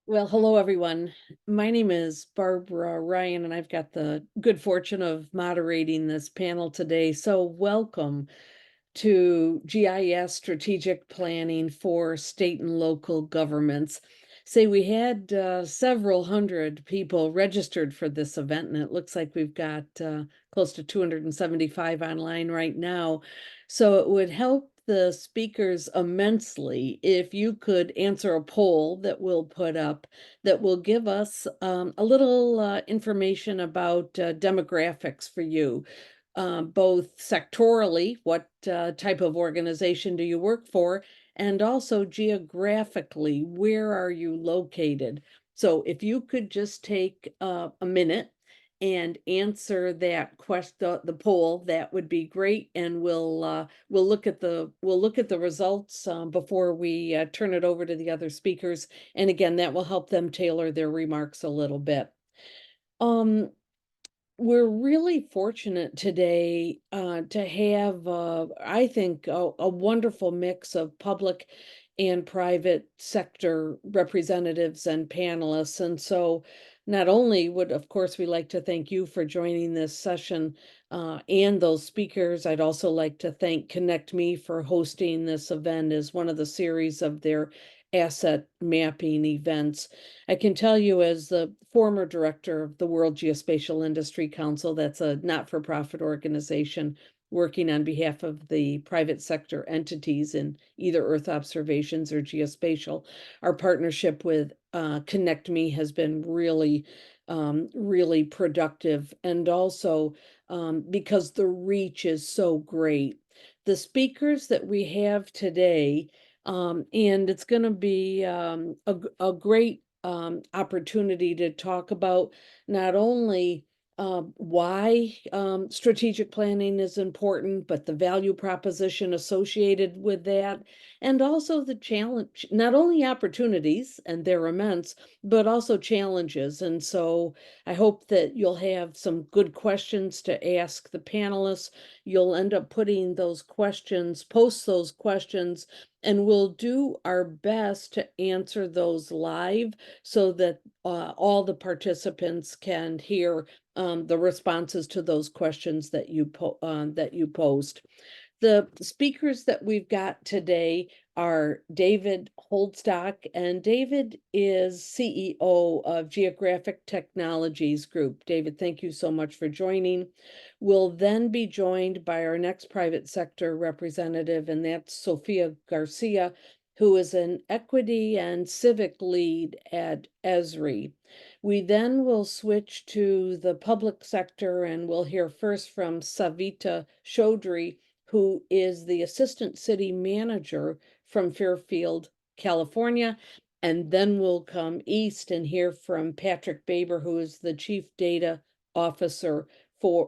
Well, hello, everyone. My name is Barbara Ryan, and I've got the good fortune of moderating this panel today. So, welcome to GIS strategic planning for state and local governments. Say we had several hundred people registered for this event, and it looks like we've got close to 275 online right now. So it would help the speakers immensely if you could answer a poll that we'll put up that will give us a little information about demographics for you, both sectorally, what type of organization do you work for, and also geographically, where are you located? So if you could just take a minute and answer that question, the poll, that would be great, and we'll look at the results before we turn it over to the other speakers. And again, that will help them tailor their remarks a little bit. Um, we're really fortunate today to have, I think, a wonderful mix of public and private sector representatives and panelists. And so, not only would, of course, we like to thank you for joining this session and those speakers, I'd also like to thank Connect Me for hosting this event as one of the series of their asset mapping events. I can tell you, as the former director of the World Geospatial Industry Council, that's a not-for-profit organization working on behalf of the private sector entities in either Earth observations or geospatial. Our partnership with Connect Me has been really productive, and also because the reach is so great. The speakers that we have today, and it's going to be a great opportunity to talk about not only why strategic planning is important, but the value proposition associated with that, and also the challenge, not only opportunities, and they're immense, but also challenges. And so I hope that you'll have some good questions to ask the panelists. You'll end up putting those questions, post those questions, and we'll do our best to answer those live so that all the participants can hear the responses to those questions that you post. The speakers that we've got today are David Holdstock, and David is CEO of Geographic Technologies Group. David, thank you so much for joining. We'll then be joined by our next private sector representative, and that's Sophia Garcia, who is an equity and civic lead at Esri. We then will switch to the public sector, and we'll hear first from Savita Chaudhary, who is the assistant city manager from Fairfield, California. And then we'll come east and hear from Patrick Baber, who is the chief data officer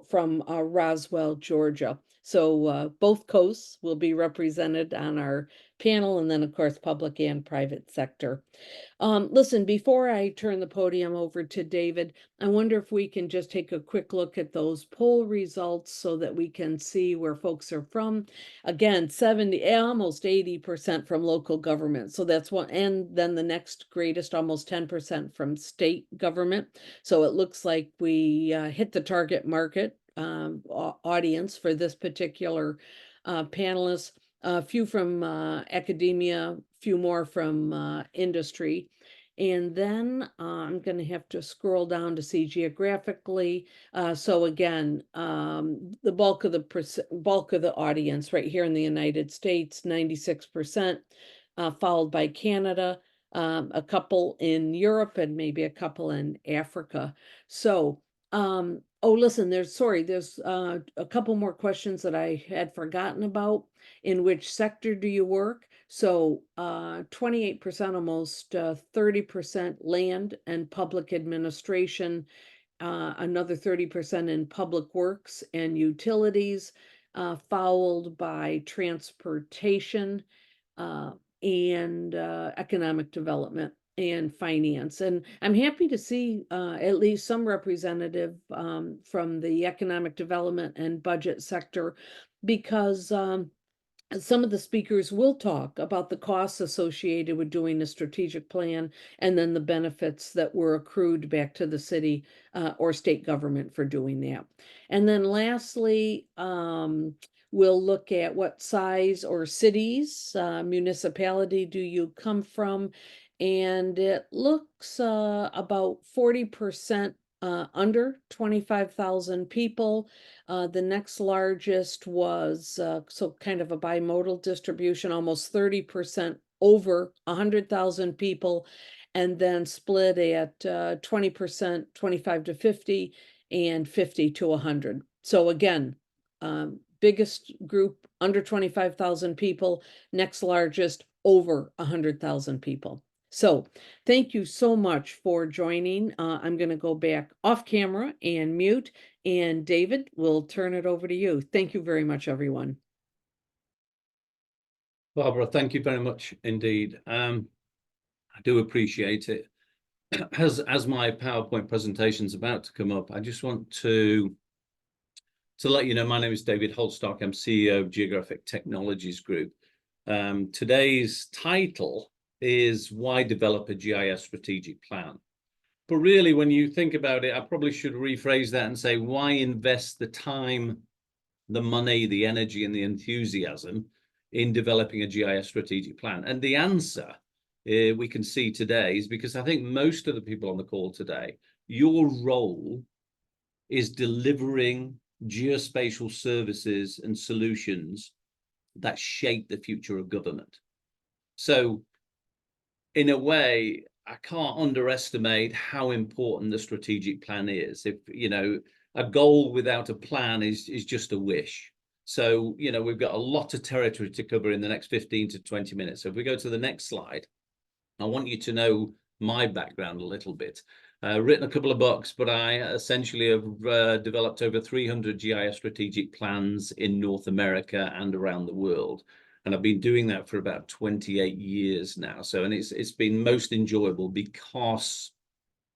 from Roswell, Georgia. So both coasts will be represented on our panel, and then, of course, public and private sector. Listen, before I turn the podium over to David, I wonder if we can just take a quick look at those poll results so that we can see where folks are from. Again, 70, almost 80% from local government. So that's one, and then the next greatest, almost 10% from state government. So it looks like we hit the target market audience for this particular panelist. A few from academia, few more from industry. And then I'm going to have to scroll down to see geographically. So again, the bulk of the audience right here in the United States, 96%, followed by Canada, a couple in Europe, and maybe a couple in Africa. So oh, listen, there's a couple more questions that I had forgotten about. In which sector do you work? So 28%, almost 30% land and public administration, another 30% in public works and utilities, followed by transportation uh, and economic development and finance. And I'm happy to see at least some representative from the economic development and budget sector, because some of the speakers will talk about the costs associated with doing a strategic plan and then the benefits that were accrued back to the city or state government for doing that. And then lastly, we'll look at what size or cities, municipality do you come from? And it looks about 40% under 25,000 people. The next largest was, so kind of a bimodal distribution, almost 30% over 100,000 people, and then split at 20%, 25 to 50, and 50 to 100. So again, biggest group under 25,000 people, next largest over 100,000 people. So thank you so much for joining. I'm going to go back off camera and mute, and David, we'll turn it over to you. Thank you very much, everyone. Barbara, thank you very much indeed. I do appreciate it. As my PowerPoint presentation is about to come up, I just want to let you know, my name is David Holdstock. I'm CEO of Geographic Technologies Group. Today's title is Why Develop a GIS Strategic Plan? But really, when you think about it, I probably should rephrase that and say, why invest the time, the money, the energy, and the enthusiasm in developing a GIS strategic plan? And the answer we can see today is because I think most of the people on the call today, your role is delivering geospatial services and solutions that shape the future of government. So in a way, I can't underestimate how important the strategic plan is. If, you know, a goal without a plan is just a wish. So, you know, we've got a lot of territory to cover in the next 15 to 20 minutes. So if we go to the next slide, I want you to know my background a little bit. Written a couple of books, but I essentially have developed over 300 GIS strategic plans in North America and around the world. And I've been doing that for about 28 years now. So, and it's been most enjoyable because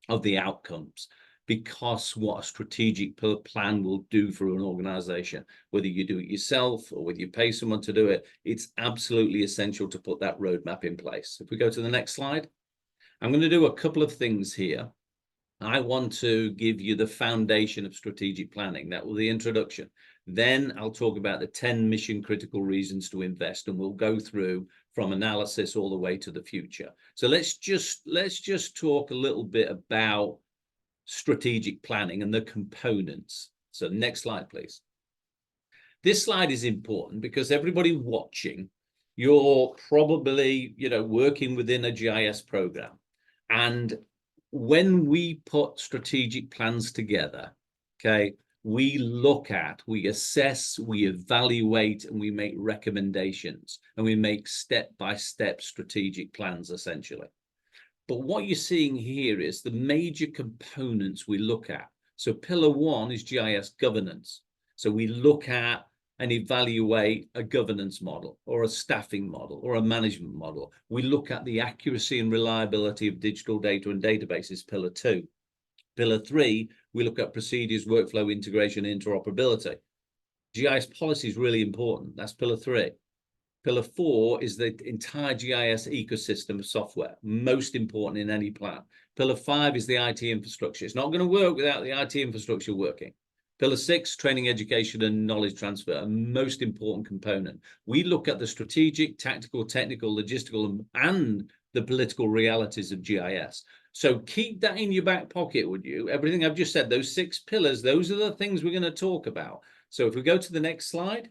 of the outcomes, because what a strategic plan will do for an organization, whether you do it yourself or whether you pay someone to do it, it's absolutely essential to put that roadmap in place. If we go to the next slide, I'm going to do a couple of things here. I want to give you the foundation of strategic planning. That will be the introduction. Then I'll talk about the 10 mission critical reasons to invest, and we'll go through from analysis all the way to the future. So let's just talk a little bit about strategic planning and the components. So next slide, please. This slide is important because everybody watching, you're probably, you know, working within a GIS program. And when we put strategic plans together, okay, we look at, we assess, we evaluate, and we make recommendations, and we make step-by-step strategic plans, essentially. But what you're seeing here is the major components we look at. So pillar one is GIS governance. So we look at and evaluate a governance model or a staffing model or a management model. We look at the accuracy and reliability of digital data and databases, pillar two. Pillar three, we look at procedures, workflow, integration, and interoperability. GIS policy is really important. That's pillar three. Pillar four is the entire GIS ecosystem of software, most important in any plan. Pillar five is the IT infrastructure. It's not going to work without the IT infrastructure working. Pillar six, training, education, and knowledge transfer, a most important component. We look at the strategic, tactical, technical, logistical, and the political realities of GIS. So keep that in your back pocket, would you? Everything I've just said, those 6 pillars, those are the things we're going to talk about. So if we go to the next slide.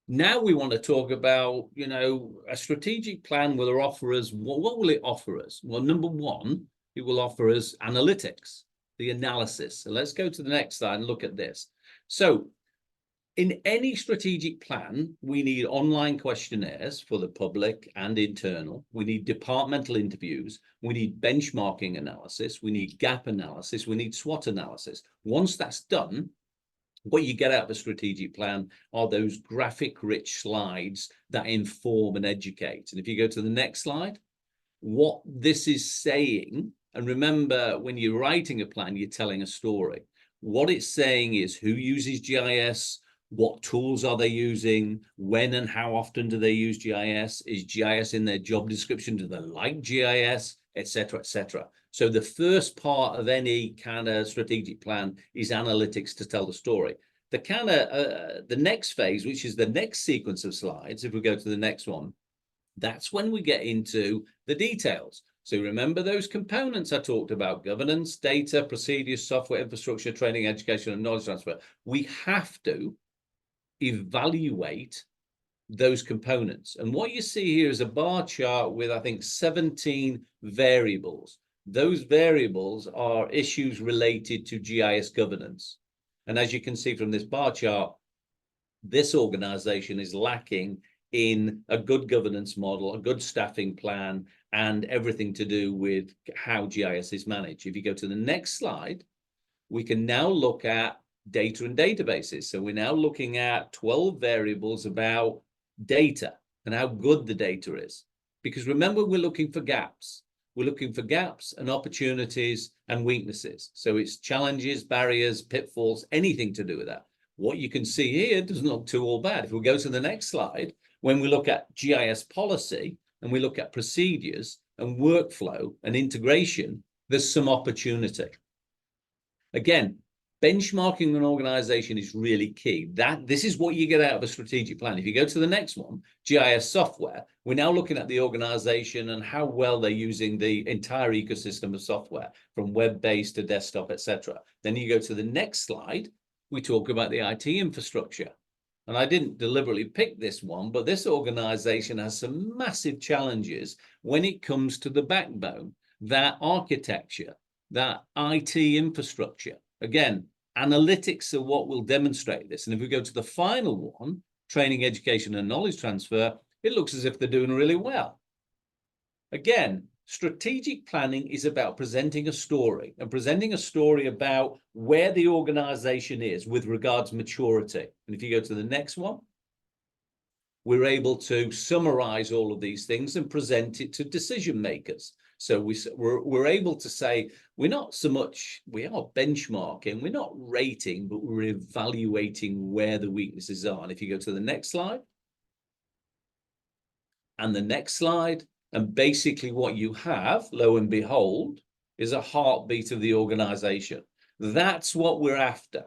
Now we want to talk about, you know, a strategic plan will offer us, what will it offer us? Well, number one, it will offer us analytics, the analysis. So let's go to the next slide and look at this. So in any strategic plan, we need online questionnaires for the public and internal. We need departmental interviews. We need benchmarking analysis. We need gap analysis. We need SWOT analysis. Once that's done, what you get out of a strategic plan are those graphic-rich slides that inform and educate. And if you go to the next slide, what this is saying, and remember, when you're writing a plan, you're telling a story. What it's saying is who uses GIS, What tools are they using? When and how often do they use GIS? Is GIS in their job description? Do they like GIS, etc., etc.? So the first part of any kind of strategic plan is analytics to tell the story. The kind of the next phase, which is the next sequence of slides, if we go to the next one, that's when we get into the details. So remember those components I talked about: governance, data, procedures, software, infrastructure, training, education, and knowledge transfer. We have to evaluate those components. And what you see here is a bar chart with, I think, 17 variables. Those variables are issues related to GIS governance. And as you can see from this bar chart, this organization is lacking in a good governance model, a good staffing plan, and everything to do with how GIS is managed. If you go to the next slide, we can now look at data and databases. So we're now looking at 12 variables about data and how good the data is. Because remember, we're looking for gaps. We're looking for gaps and opportunities and weaknesses. So it's challenges, barriers, pitfalls, anything to do with that. What you can see here doesn't look too all bad. If we go to the next slide, when we look at GIS policy and we look at procedures and workflow and integration, there's some opportunity. Again, benchmarking an organization is really key. This is what you get out of a strategic plan. If you go to the next one, GIS software, we're now looking at the organization and how well they're using the entire ecosystem of software, from web-based to desktop, etc. Then you go to the next slide, we talk about the IT infrastructure. And I didn't deliberately pick this one, but this organization has some massive challenges when it comes to the backbone, that architecture, that IT infrastructure. Again, analytics are what will demonstrate this. And if we go to the final one, training, education, and knowledge transfer, it looks as if they're doing really well. Again, strategic planning is about presenting a story, and presenting a story about where the organization is with regards to maturity. And if you go to the next one, we're able to summarize all of these things and present it to decision makers. So we're able to say, we are benchmarking, we're not rating, but we're evaluating where the weaknesses are. And if you go to the next slide, and the next slide, and basically what you have, lo and behold, is a heartbeat of the organization. That's what we're after.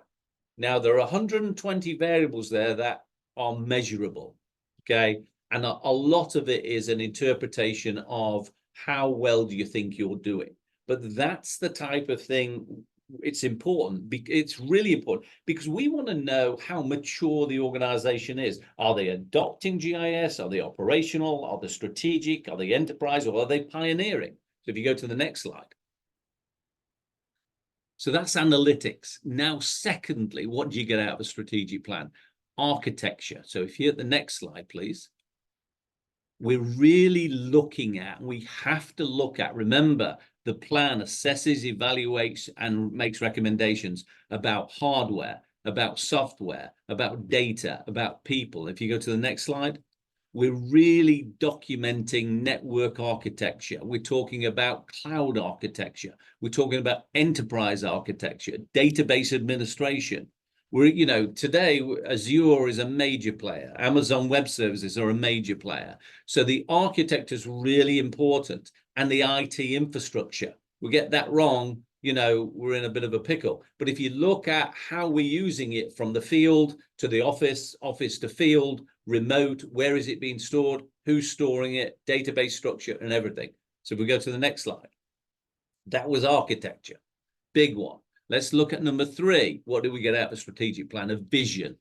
Now, there are 120 variables there that are measurable, okay? And a lot of it is an interpretation of how well do you think you're doing. But that's the type of thing, it's important. It's really important because we want to know how mature the organization is. Are they adopting GIS? Are they operational? Are they strategic? Are they enterprise? Or are they pioneering? So if you go to the next slide. So that's analytics. Now, secondly, what do you get out of a strategic plan? Architecture. So if you're at the next slide, please. We're really looking at, we have to look at, remember, the plan assesses, evaluates, and makes recommendations about hardware, about software, about data, about people. If you go to the next slide, we're really documenting network architecture. We're talking about cloud architecture. We're talking about enterprise architecture, database administration. Today, Azure is a major player. Amazon Web Services are a major player. So the architecture is really important. And the IT infrastructure. We get that wrong, we're in a bit of a pickle. But if you look at how we're using it from the field to the office to field, remote, where is it being stored, who's storing it, database structure, and everything. So if we go to the next slide, that was architecture, big one. Let's look at number 3. What do we get out of a strategic plan? A vision.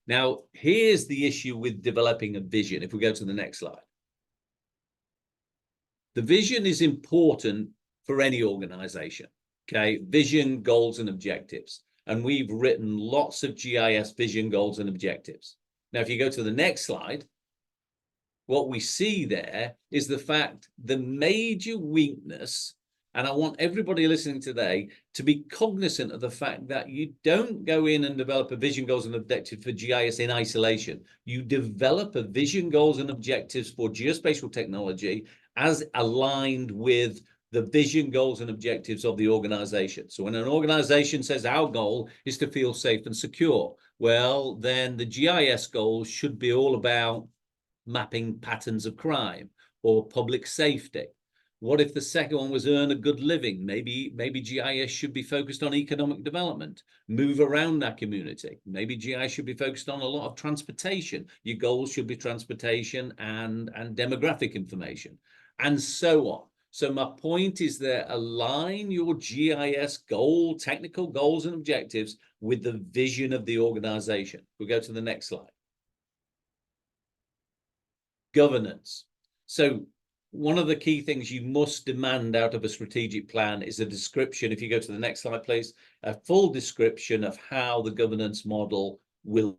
Now, here's the issue with developing a vision. If we go to the next slide. The vision is important for any organization, okay? Vision, goals, and objectives. And we've written lots of GIS vision, goals, and objectives. Now, if you go to the next slide, what we see there is the fact the major weakness, and I want everybody listening today to be cognizant of the fact that you don't go in and develop a vision, goals, and objectives for GIS in isolation. You develop a vision, goals, and objectives for geospatial technology as aligned with the vision, goals, and objectives of the organization. So when an organization says our goal is to feel safe and secure, well, then the GIS goals should be all about mapping patterns of crime or public safety. What if the second one was earn a good living? Maybe GIS should be focused on economic development, move around that community. Maybe GIS should be focused on a lot of transportation. Your goals should be transportation and demographic information, and so on. So my point is that align your GIS goal, technical goals and objectives with the vision of the organization. We'll go to the next slide. Governance. So one of the key things you must demand out of a strategic plan is a description. If you go to the next slide, please, a full description of how the governance model will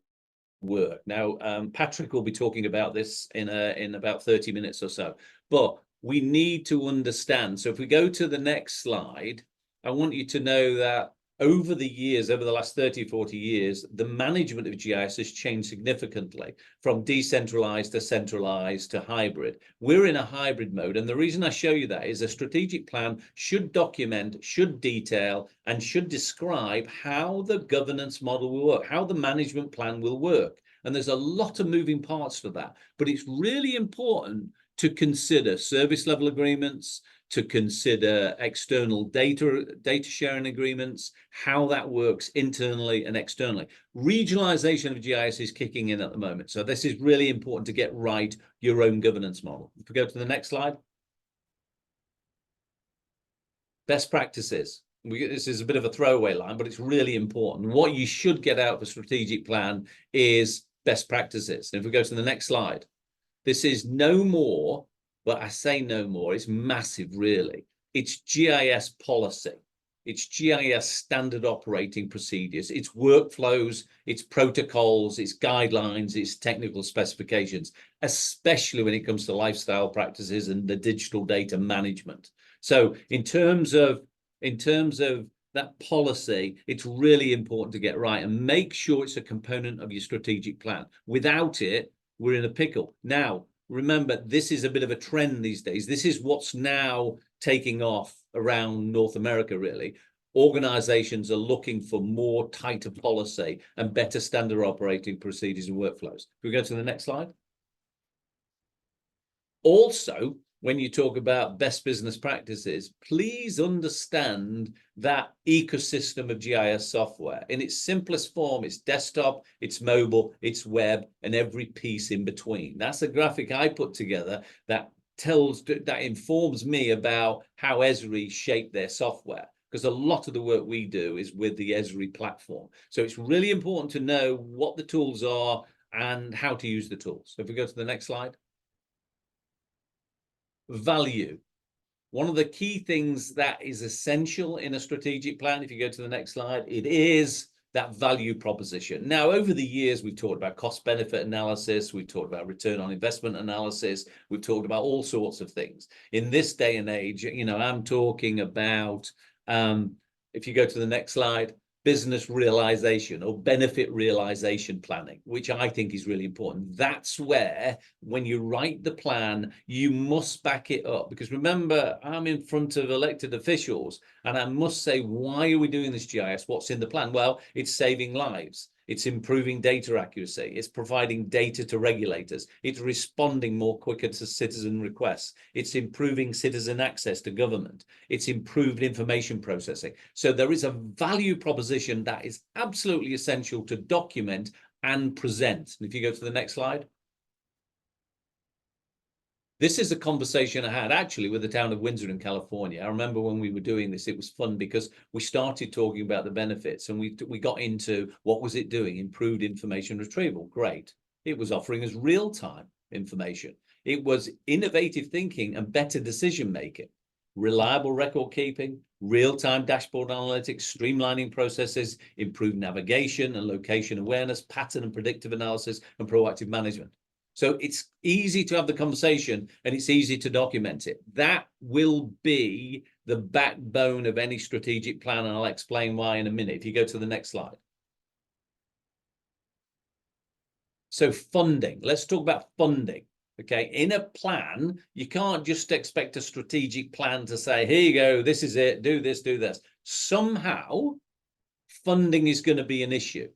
work. Now, Patrick will be talking about this in about 30 minutes or so, but we need to understand. So if we go to the next slide, I want you to know that over the years, over the last 30, 40 years, the management of GIS has changed significantly from decentralized to centralized to hybrid. We're in a hybrid mode. And the reason I show you that is a strategic plan should document, should detail, and should describe how the governance model will work, how the management plan will work. And there's a lot of moving parts to that, but it's really important to consider service level agreements, to consider external data sharing agreements, how that works internally and externally. Regionalization of GIS is kicking in at the moment. So this is really important to get right your own governance model. If we go to the next slide. Best practices. This is a bit of a throwaway line, but it's really important. What you should get out of a strategic plan is best practices. And if we go to the next slide. This is no more, but I say no more, it's massive, really. It's GIS policy. It's GIS standard operating procedures. It's workflows, it's protocols, it's guidelines, it's technical specifications, especially when it comes to lifestyle practices and the digital data management. So in terms of that policy, it's really important to get right and make sure it's a component of your strategic plan. Without it, we're in a pickle. Now, remember, this is a bit of a trend these days. This is what's now taking off around North America, really. Organizations are looking for more tighter policy and better standard operating procedures and workflows. Can we go to the next slide? Also, when you talk about best business practices, please understand that ecosystem of GIS software. In its simplest form, it's desktop, it's mobile, it's web, and every piece in between. That's a graphic I put together that informs me about how Esri shaped their software, because a lot of the work we do is with the Esri platform. So it's really important to know what the tools are and how to use the tools. So if we go to the next slide. Value. One of the key things that is essential in a strategic plan, if you go to the next slide, it is that value proposition. Now, over the years, we've talked about cost benefit analysis, we've talked about return on investment analysis, we've talked about all sorts of things. In this day and age, I'm talking about, if you go to the next slide, business realization or benefit realization planning, which I think is really important. That's where, when you write the plan, you must back it up. Because remember, I'm in front of elected officials and I must say, why are we doing this GIS? What's in the plan? Well, it's saving lives. It's improving data accuracy. It's providing data to regulators. It's responding more quicker to citizen requests. It's improving citizen access to government. It's improved information processing. So there is a value proposition that is absolutely essential to document and present. And if you go to the next slide. This is a conversation I had actually with the town of Windsor in California. I remember when we were doing this, it was fun because we started talking about the benefits and we got into what was it doing? Improved information retrieval. Great. It was offering us real-time information. It was innovative thinking and better decision making, reliable record keeping, real-time dashboard analytics, streamlining processes, improved navigation and location awareness, pattern and predictive analysis, and proactive management. So it's easy to have the conversation and it's easy to document it. That will be the backbone of any strategic plan, and I'll explain why in a minute. If you go to the next slide. So funding, let's talk about funding. Okay, in a plan, you can't just expect a strategic plan to say, here you go, this is it, do this, do this. Somehow, funding is going to be an issue.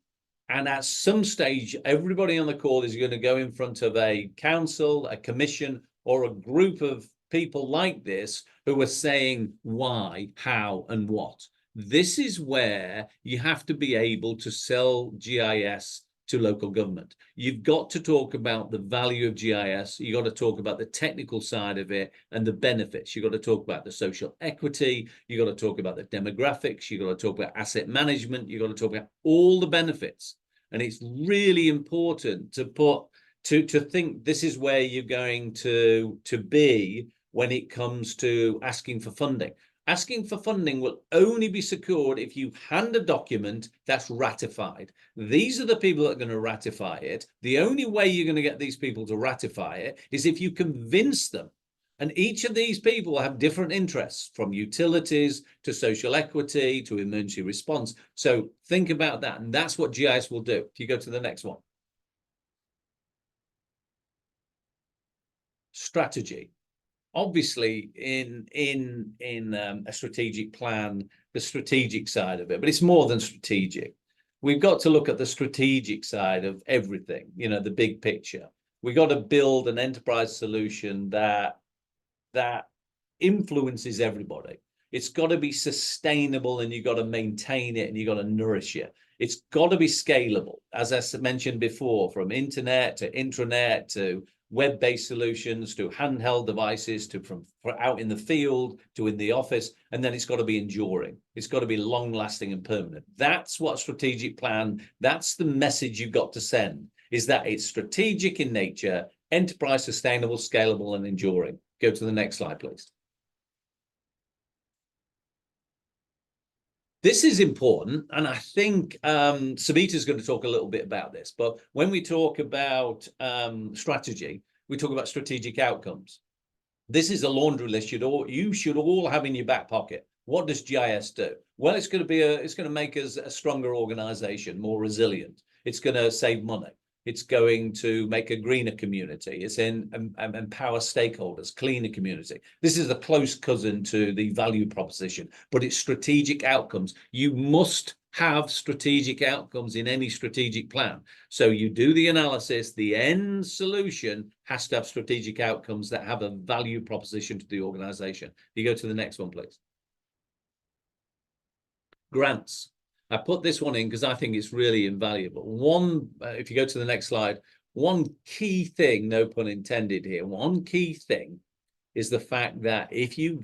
And at some stage, everybody on the call is going to go in front of a council, a commission, or a group of people like this who are saying why, how, and what. This is where you have to be able to sell GIS to local government. You've got to talk about the value of GIS. You've got to talk about the technical side of it and the benefits. You've got to talk about the social equity. You've got to talk about the demographics. You've got to talk about asset management. You've got to talk about all the benefits. And it's really important to think this is where you're going to be when it comes to asking for funding. Asking for funding will only be secured if you hand a document that's ratified. These are the people that are going to ratify it. The only way you're going to get these people to ratify it is if you convince them. And each of these people have different interests, from utilities to social equity to emergency response. So think about that. And that's what GIS will do. If you go to the next one. Strategy. Obviously, in a strategic plan, the strategic side of it, but it's more than strategic. We've got to look at the strategic side of everything, you know, the big picture. We've got to build an enterprise solution that influences everybody. It's got to be sustainable, and you've got to maintain it, and you've got to nourish it. It's got to be scalable, as I mentioned before, from internet to intranet to web-based solutions to handheld devices to from out in the field to in the office, and then it's got to be enduring. It's got to be long-lasting and permanent. That's what strategic plan, that's the message you've got to send, is that it's strategic in nature, enterprise, sustainable, scalable, and enduring. Go to the next slide, please. This is important, and I think Savita is going to talk a little bit about this. But when we talk about strategy, we talk about strategic outcomes. This is a laundry list you should all have in your back pocket. What does GIS do? Well, it's going to make us a stronger organization, more resilient. It's going to save money. It's going to make a greener community. It's empower stakeholders, cleaner community. This is a close cousin to the value proposition, but it's strategic outcomes. You must have strategic outcomes in any strategic plan. So you do the analysis, the end solution has to have strategic outcomes that have a value proposition to the organization. You go to the next one, please. Grants. I put this one in because I think it's really invaluable. One, if you go to the next slide, one key thing, no pun intended here, one key thing is the fact that if you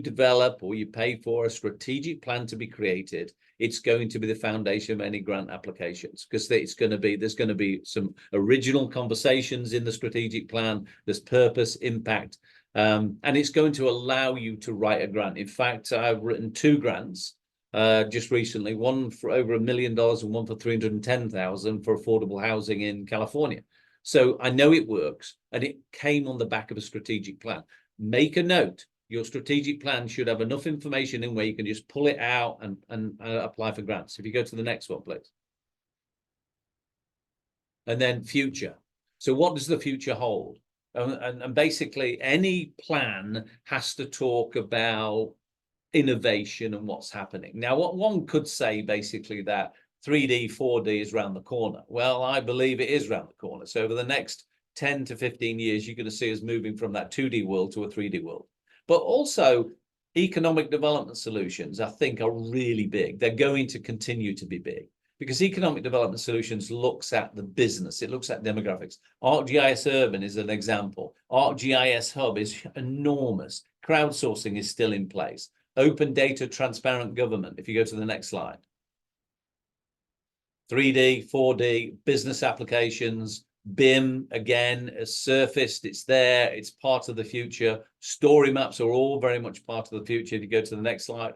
develop or you pay for a strategic plan to be created, it's going to be the foundation of any grant applications, because there's going to be some original conversations in the strategic plan. There's purpose, impact, and it's going to allow you to write a grant. In fact, I've written 2 grants just recently, one for over $1 million and one for $310,000 for affordable housing in California. So I know it works, and it came on the back of a strategic plan. Make a note. Your strategic plan should have enough information in where you can just pull it out and apply for grants. If you go to the next one, please. And then future. So what does the future hold? And basically, any plan has to talk about innovation and what's happening. Now, what one could say basically that 3D, 4D is around the corner. Well, I believe it is around the corner. So over the next 10 to 15 years, you're going to see us moving from that 2D world to a 3D world. But also, economic development solutions, I think, are really big. They're going to continue to be big, because economic development solutions looks at the business. It looks at demographics. ArcGIS Urban is an example. ArcGIS Hub is enormous. Crowdsourcing is still in place. Open data, transparent government. If you go to the next slide. 3D, 4D, business applications, BIM, again, has surfaced. It's there. It's part of the future. Story maps are all very much part of the future. If you go to the next slide.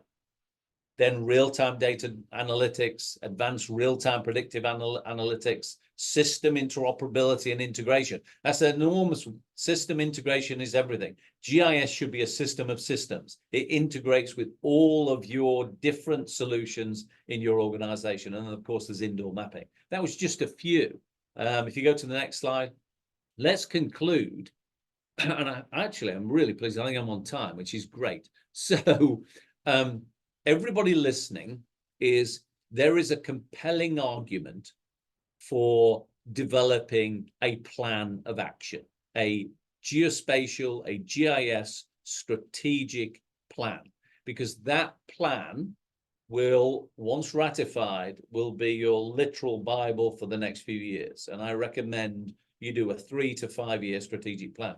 Then real-time data analytics, advanced real-time predictive analytics, system interoperability and integration. That's an enormous system. Integration is everything. GIS should be a system of systems. It integrates with all of your different solutions in your organization. And of course, there's indoor mapping. That was just a few. If you go to the next slide. let's conclude. And I'm really pleased. I think I'm on time, which is great. So everybody listening, there is a compelling argument for developing a plan of action, a geospatial, a GIS strategic plan, because that plan will, once ratified, will be your literal Bible for the next few years. And I recommend you do a 3 to 5 year strategic plan.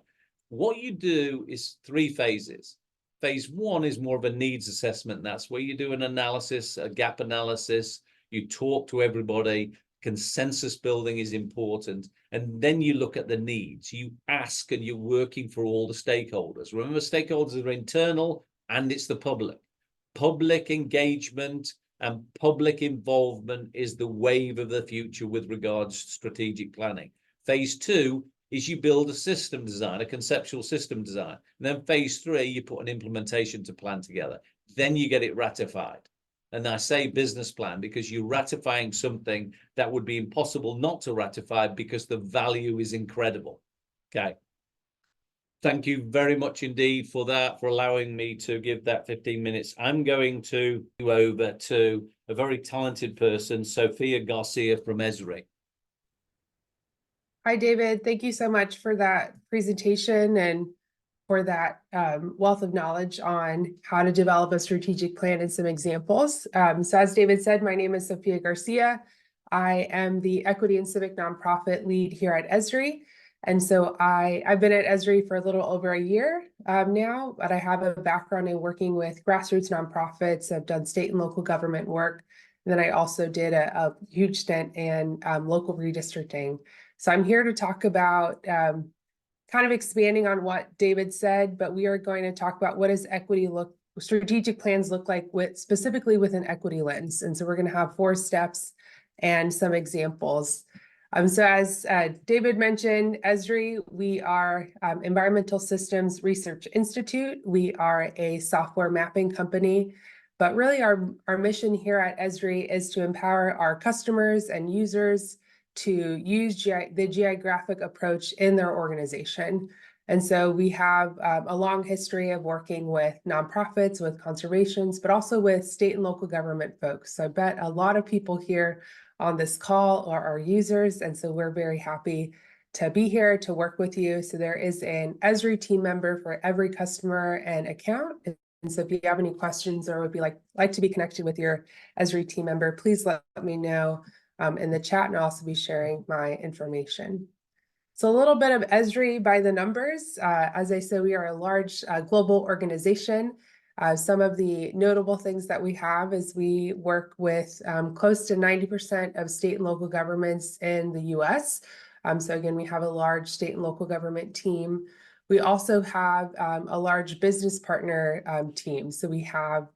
What you do is 3 phases. Phase 1 is more of a needs assessment. That's where you do an analysis, a gap analysis. You talk to everybody. Consensus building is important. And then you look at the needs. You ask, and you're working for all the stakeholders. Remember, stakeholders are internal and it's the public. Public engagement and public involvement is the wave of the future with regards to strategic planning. Phase 2 is you build a system design, a conceptual system design. And then phase 3, you put an implementation to plan together. Then you get it ratified. And I say business plan because you're ratifying something that would be impossible not to ratify because the value is incredible. Okay. Thank you very much indeed for that, for allowing me to give that 15 minutes. I'm going to go over to a very talented person, Sophia Garcia from Esri. Hi, David. Thank you so much for that presentation and for that wealth of knowledge on how to develop a strategic plan and some examples. So as David said, my name is Sophia Garcia. I am the Equity and Civic Nonprofit lead here at Esri. And so I've been at Esri for a little over a year now, but I have a background in working with grassroots nonprofits. I've done state and local government work. And then I also did a huge stint in local redistricting. So I'm here to talk about kind of expanding on what David said, but we are going to talk about what does strategic plans look like specifically with an equity lens. And so we're going to have 4 steps and some examples. So as David mentioned, Esri, we are Environmental Systems Research Institute. We are a software mapping company, but really our mission here at Esri is to empower our customers and users to use the geographic approach in their organization. And so we have a long history of working with nonprofits, with conservations, but also with state and local government folks. So I bet a lot of people here on this call are our users. And so we're very happy to be here to work with you. So there is an Esri team member for every customer and account. And so if you have any questions or would be like to be connected with your Esri team member, please let me know in the chat, and I'll also be sharing my information. So a little bit of Esri by the numbers. As I said, we are a large global organization. Some of the notable things that we have is we work with close to 90% of state and local governments in the US. So again, we have a large state and local government team. We also have a large business partner team. So we have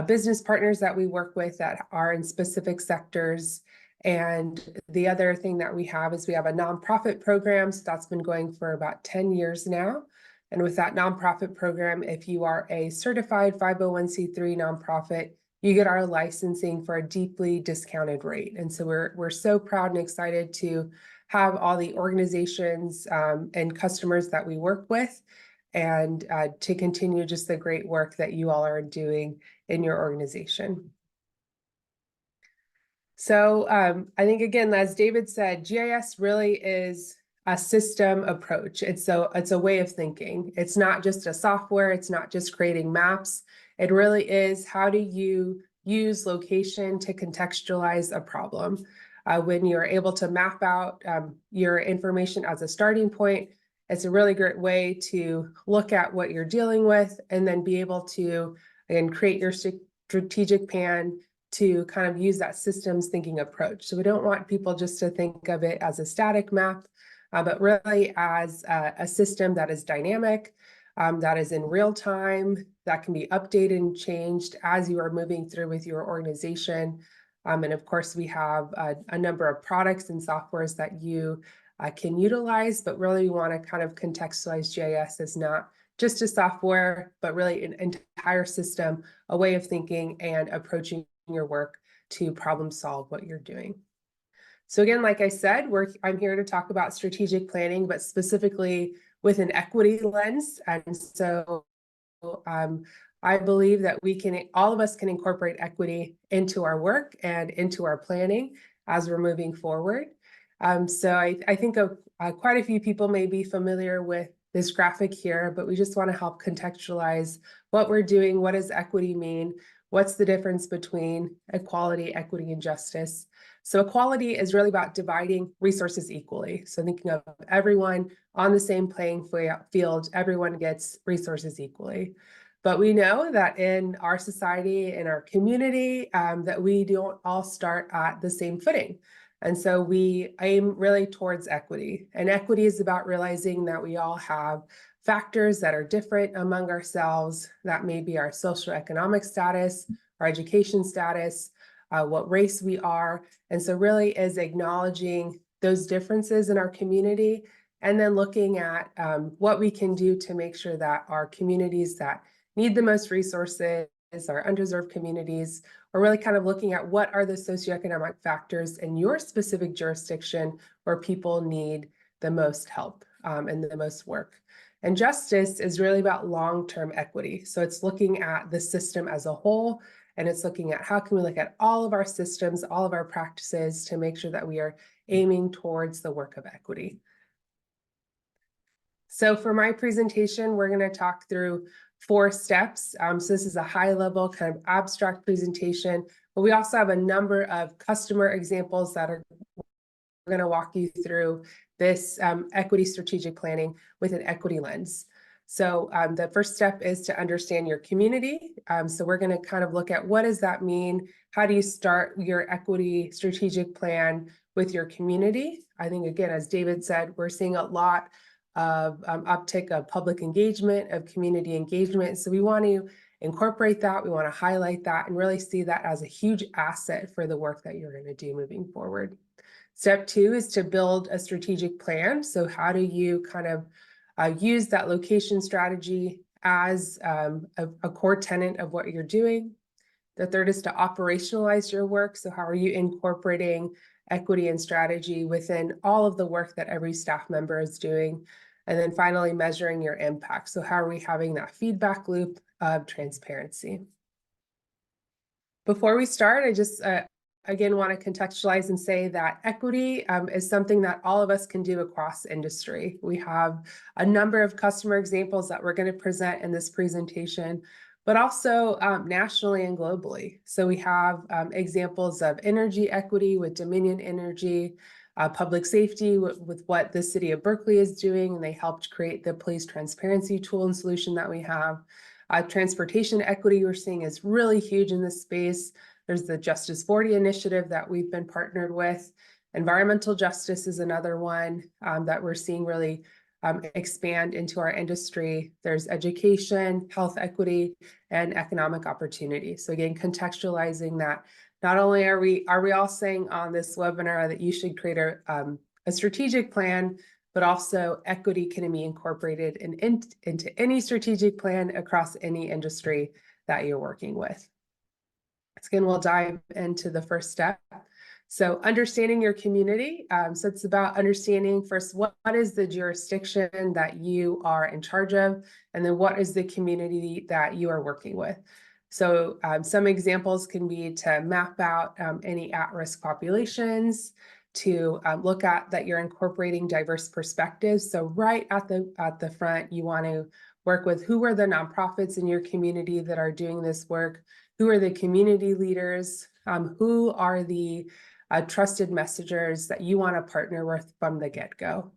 business partners that we work with that are in specific sectors. And the other thing that we have is we have a nonprofit program. So that's been going for about 10 years now. And with that nonprofit program, if you are a certified 501c3 nonprofit, you get our licensing for a deeply discounted rate. And so we're so proud and excited to have all the organizations and customers that we work with, and to continue just the great work that you all are doing in your organization. So I think, again, as David said, GIS really is a system approach. It's a way of thinking. It's not just a software. It's not just creating maps. It really is, how do you use location to contextualize a problem? When you're able to map out your information as a starting point, it's a really great way to look at what you're dealing with and then be able to, again, create your strategic plan to kind of use that systems thinking approach. So we don't want people just to think of it as a static map, but really as a system that is dynamic, that is in real time, that can be updated and changed as you are moving through with your organization. And of course, we have a number of products and softwares that you can utilize, but really we want to kind of contextualize GIS as not just a software, but really an entire system, a way of thinking and approaching your work to problem solve what you're doing. So again, like I said, I'm here to talk about strategic planning, but specifically with an equity lens. And so I believe that all of us can incorporate equity into our work and into our planning as we're moving forward. So I think quite a few people may be familiar with this graphic here, but we just want to help contextualize what we're doing. What does equity mean? What's the difference between equality, equity, and justice? So equality is really about dividing resources equally. So thinking of everyone on the same playing field, everyone gets resources equally. But we know that in our society, in our community, that we don't all start at the same footing. And so we aim really towards equity. And equity is about realizing that we all have factors that are different among ourselves. That may be our socioeconomic status, our education status, what race we are. And so really is acknowledging those differences in our community and then looking at what we can do to make sure that our communities that need the most resources, our undeserved communities, or really kind of looking at what are the socioeconomic factors in your specific jurisdiction where people need the most help and the most work. And justice is really about long-term equity. So it's looking at the system as a whole, and it's looking at how can we look at all of our systems, all of our practices to make sure that we are aiming towards the work of equity. So for my presentation, we're going to talk through 4 steps. So this is a high-level kind of abstract presentation, but we also have a number of customer examples that we're going to walk you through this equity strategic planning with an equity lens. So the first step is to understand your community. So we're going to kind of look at what does that mean? How do you start your equity strategic plan with your community? I think, again, as David said, we're seeing a lot of uptick of public engagement, of community engagement. So we want to incorporate that. We want to highlight that and really see that as a huge asset for the work that you're going to do moving forward. Step 2 is to build a strategic plan. So how do you kind of use that location strategy as a core tenet of what you're doing? The third is to operationalize your work. So how are you incorporating equity and strategy within all of the work that every staff member is doing? And then finally, measuring your impact. So how are we having that feedback loop of transparency? Before we start, I just, again, want to contextualize and say that equity is something that all of us can do across industry. We have a number of customer examples that we're going to present in this presentation, but also nationally and globally. So we have examples of energy equity with Dominion Energy, public safety with what the city of Berkeley is doing, and they helped create the police transparency tool and solution that we have. Transportation equity we're seeing is really huge in this space. There's the Justice 40 initiative that we've been partnered with. Environmental justice is another one that we're seeing really expand into our industry. There's education, health equity, and economic opportunity. So again, contextualizing that not only are we all saying on this webinar that you should create a strategic plan, but also equity can be incorporated into any strategic plan across any industry that you're working with. So again, we'll dive into the first step. So understanding your community. So it's about understanding first, what is the jurisdiction that you are in charge of? And then what is the community that you are working with? So some examples can be to map out any at-risk populations, to look at that you're incorporating diverse perspectives. So right at the front, you want to work with who are the nonprofits in your community that are doing this work, who are the community leaders, who are the trusted messengers that you want to partner with from the get-go.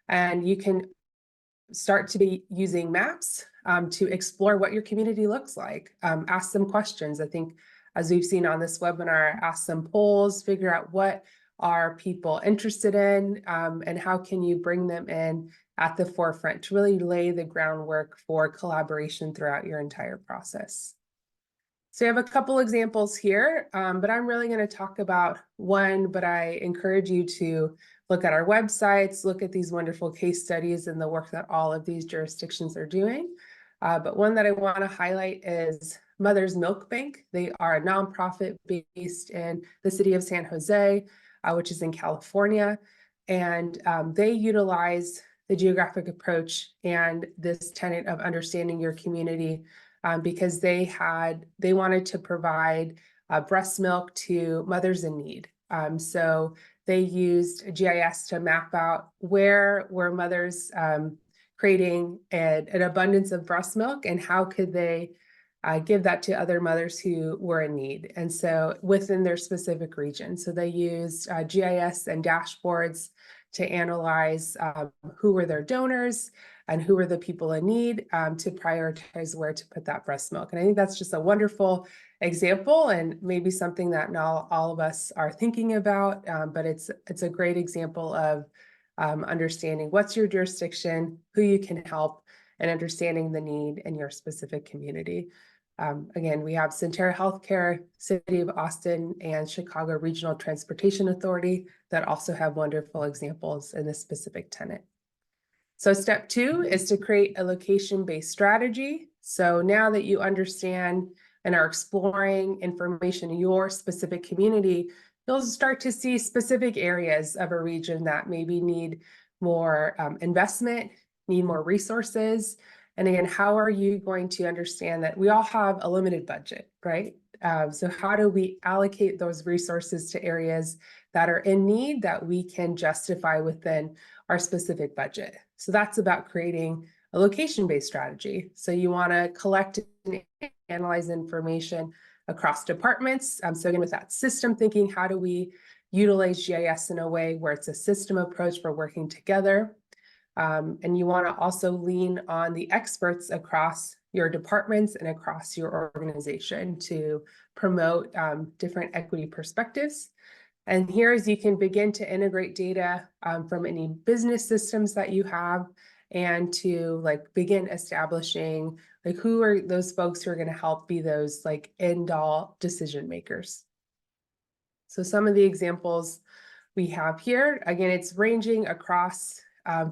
And you can start to be using maps to explore what your community looks like. Ask some questions. I think, as we've seen on this webinar, ask some polls, figure out what are people interested in, and how can you bring them in at the forefront to really lay the groundwork for collaboration throughout your entire process. So I have a couple examples here, but I'm really going to talk about one, but I encourage you to look at our websites, look at these wonderful case studies and the work that all of these jurisdictions are doing. But one that I want to highlight is Mother's Milk Bank. They are a nonprofit based in the city of San Jose. which is in California. And they utilize the geographic approach and this tenet of understanding your community because they wanted to provide breast milk to mothers in need. So they used GIS to map out where were mothers creating an abundance of breast milk and how could they give that to other mothers who were in need. And so within their specific region. So they used GIS and dashboards to analyze who were their donors and who were the people in need to prioritize where to put that breast milk. And I think that's just a wonderful example and maybe something that not all of us are thinking about, but it's a great example of understanding what's your jurisdiction, who you can help, and understanding the need in your specific community. Again, we have Centera Healthcare, City of Austin, and Chicago Regional Transportation Authority that also have wonderful examples in this specific tenet. So step 2 is to create a location-based strategy. So now that you understand and are exploring information in your specific community, you'll start to see specific areas of a region that maybe need more investment, need more resources. And again, how are you going to understand that we all have a limited budget, right? So how do we allocate those resources to areas that are in need that we can justify within our specific budget? So that's about creating a location-based strategy. So you want to collect and analyze information across departments. So again, with that system thinking, how do we utilize GIS in a way where it's a system approach for working together? And you want to also lean on the experts across your departments and across your organization to promote different equity perspectives. And here is you can begin to integrate data from any business systems that you have and to begin establishing who are those folks who are going to help be those end-all decision makers. So some of the examples we have here, again, it's ranging across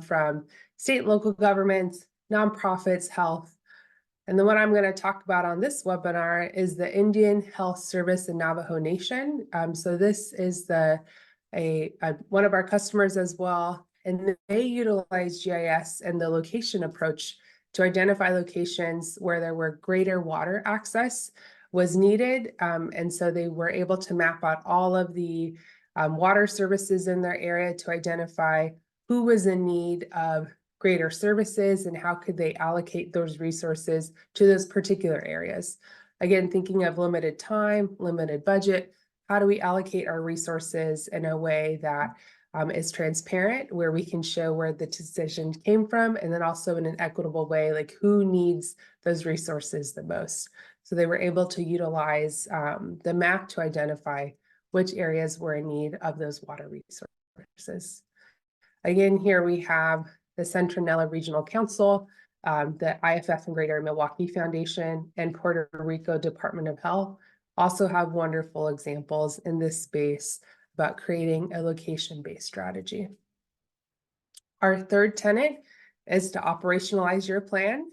from state and local governments, nonprofits, health. And then what I'm going to talk about on this webinar is the Indian Health Service in Navajo Nation. So this is one of our customers as well. And they utilize GIS and the location approach to identify locations where there were greater water access was needed. And so they were able to map out all of the water services in their area to identify who was in need of greater services and how could they allocate those resources to those particular areas. Again, thinking of limited time, limited budget, how do we allocate our resources in a way that is transparent, where we can show where the decision came from, and then also in an equitable way, who needs those resources the most. So they were able to utilize the map to identify which areas were in need of those water resources. Again, here we have the Centinela Regional Council, the IFF and Greater Milwaukee Foundation, and Puerto Rico Department of Health also have wonderful examples in this space about creating a location-based strategy. Our third tenet is to operationalize your plan.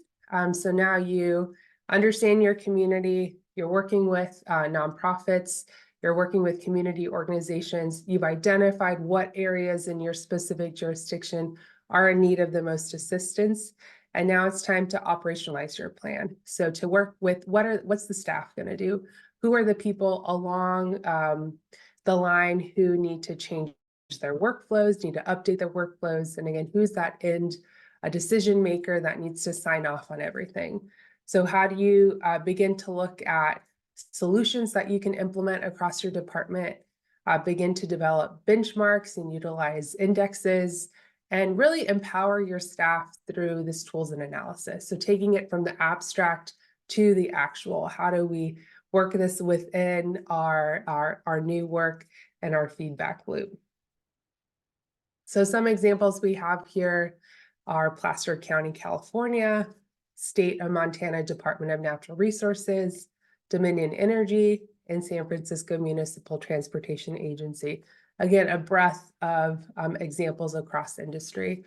So now you understand your community, you're working with nonprofits, you're working with community organizations, you've identified what areas in your specific jurisdiction are in need of the most assistance. And now it's time to operationalize your plan. So to work with what's the staff going to do? Who are the people along the line who need to change their workflows, need to update their workflows? And again, who's that a decision maker that needs to sign off on everything? So how do you begin to look at solutions that you can implement across your department, begin to develop benchmarks and utilize indexes, and really empower your staff through this tools and analysis. So taking it from the abstract to the actual, how do we work this within our new work and our feedback loop? So some examples we have here are Placer County, California, State of Montana Department of Natural Resources, Dominion Energy, and San Francisco Municipal Transportation Agency. Again, a breadth of examples across industry.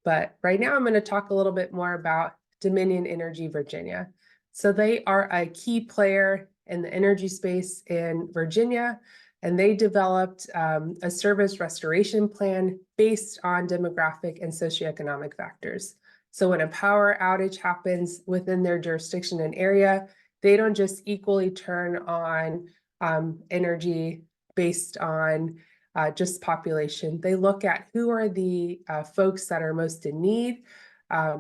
But right now I'm going to talk a little bit more about Dominion Energy Virginia. So they are a key player in the energy space in Virginia. and they developed a service restoration plan based on demographic and socioeconomic factors. So when a power outage happens within their jurisdiction and area, they don't just equally turn on energy based on just population. They look at who are the folks that are most in need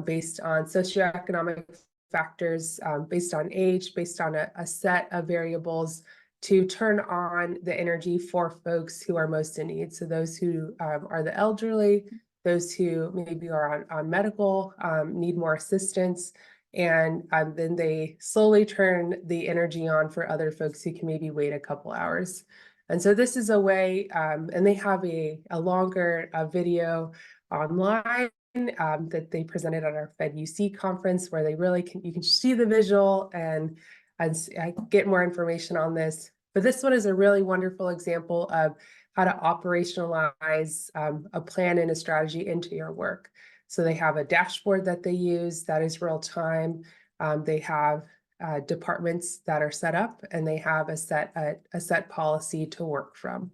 based on socioeconomic factors, based on age, based on a set of variables to turn on the energy for folks who are most in need. So those who are the elderly, those who maybe are on medical, need more assistance, and then they slowly turn the energy on for other folks who can maybe wait a couple hours. And so this is a way, and they have a longer video online that they presented at our FedUC conference, where they really you can see the visual and get more information on this. But this one is a really wonderful example of how to operationalize a plan and a strategy into your work. So they have a dashboard that they use that is real time. They have departments that are set up, and they have a set policy to work from.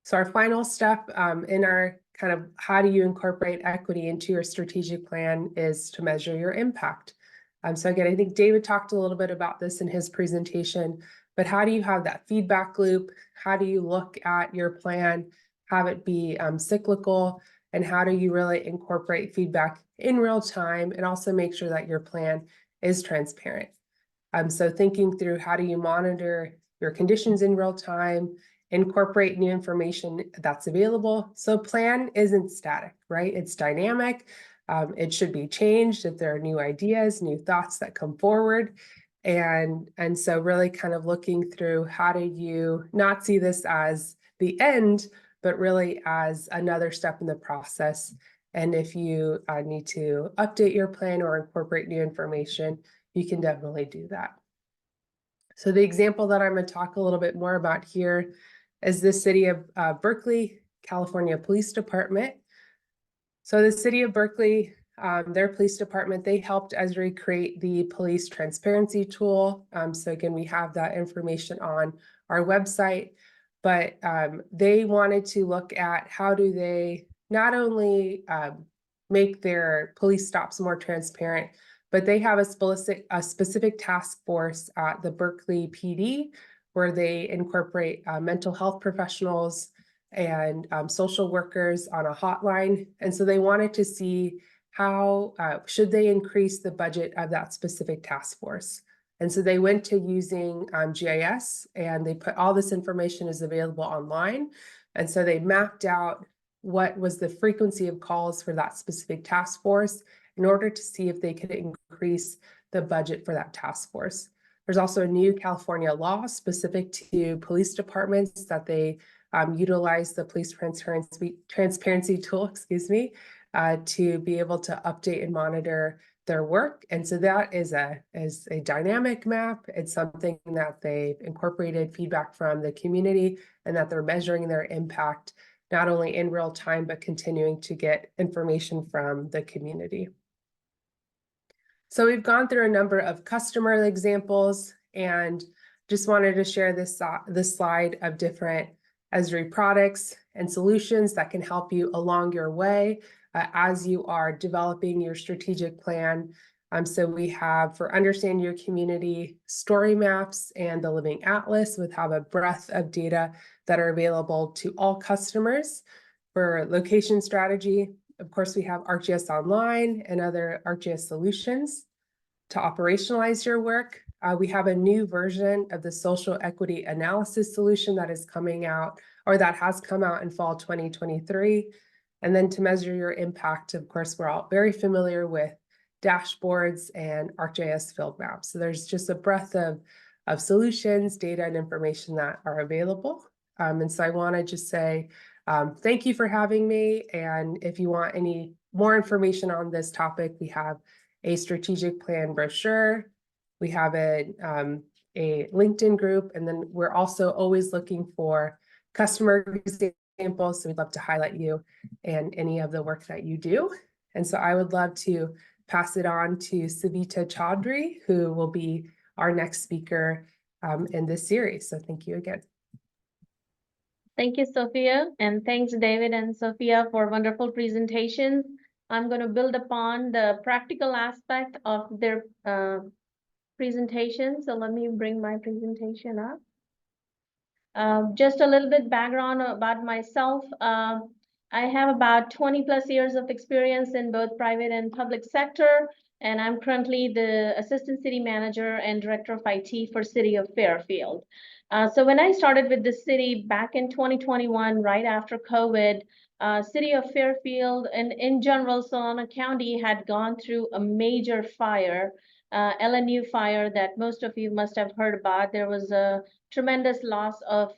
So our final step in our kind of how do you incorporate equity into your strategic plan is to measure your impact. So again, I think David talked a little bit about this in his presentation, but how do you have that feedback loop? How do you look at your plan, have it be cyclical, and how do you really incorporate feedback in real time and also make sure that your plan is transparent? So thinking through how do you monitor your conditions in real time, incorporate new information that's available. So plan isn't static, right? It's dynamic. It should be changed if there are new ideas, new thoughts that come forward. And so really kind of looking through how do you not see this as the end, but really as another step in the process. And if you need to update your plan or incorporate new information, you can definitely do that. So the example that I'm going to talk a little bit more about here is the City of Berkeley, California Police Department. So the City of Berkeley, their police department, they helped Esri create the police transparency tool. So again, we have that information on our website, but they wanted to look at how do they not only make their police stops more transparent, but they have a specific task force at the Berkeley PD where they incorporate mental health professionals and social workers on a hotline. And so they wanted to see how should they increase the budget of that specific task force. And so they went to using GIS, and they put all this information is available online. And so they mapped out what was the frequency of calls for that specific task force in order to see if they could increase the budget for that task force. There's also a new California law specific to police departments that they utilize the police transparency tool, to be able to update and monitor their work. And so that is a dynamic map. It's something that they've incorporated feedback from the community and that they're measuring their impact, not only in real time, but continuing to get information from the community. So we've gone through a number of customer examples and just wanted to share this slide of different Esri products and solutions that can help you along your way as you are developing your strategic plan. So we have, for Understand Your Community, story maps and the Living Atlas, with have a breadth of data that are available to all customers. For location strategy, of course, we have ArcGIS Online and other ArcGIS solutions. To operationalize your work, we have a new version of the social equity analysis solution that is coming out, or that has come out in fall 2023. And then to measure your impact, of course, we're all very familiar with dashboards and ArcGIS field maps. So there's just a breadth of solutions, data, and information that are available. And so I want to just say thank you for having me. And if you want any more information on this topic, we have a strategic plan brochure. We have a LinkedIn group, and then we're also always looking for customer examples. So we'd love to highlight you and any of the work that you do. And so I would love to pass it on to Savita Chaudhary, who will be our next speaker in this series. So thank you again. Thank you, Sophia, and thanks, David and Sophia, for wonderful presentations. I'm going to build upon the practical aspect of their presentation. So let me bring my presentation up. Just a little bit background about myself. I have about 20 plus years of experience in both private and public sector, and I'm currently the Assistant City Manager and Director of IT for City of Fairfield. So when I started with the city back in 2021, right after COVID, City of Fairfield and in general, Solano County had gone through a major fire, LNU fire that most of you must have heard about. There was a tremendous loss of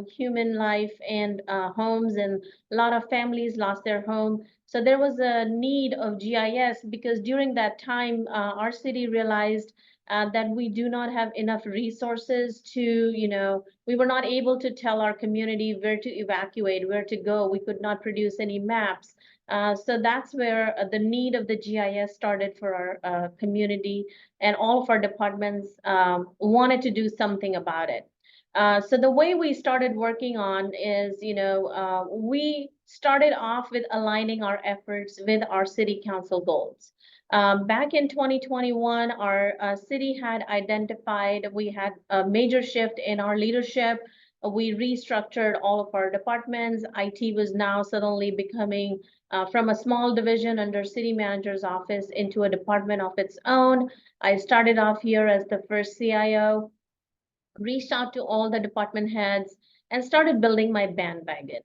human life and homes, and a lot of families lost their home. So there was a need of GIS because during that time, our city realized that we do not have enough resources to, we were not able to tell our community where to evacuate, where to go. We could not produce any maps. So that's where the need of the GIS started for our community, and all of our departments wanted to do something about it. So the way we started working on is, we started off with aligning our efforts with our city council goals. Back in 2021, our city had identified, we had a major shift in our leadership. We restructured all of our departments. IT was now suddenly becoming from a small division under city manager's office into a department of its own. I started off here as the first CIO, reached out to all the department heads, and started building my bandwagon.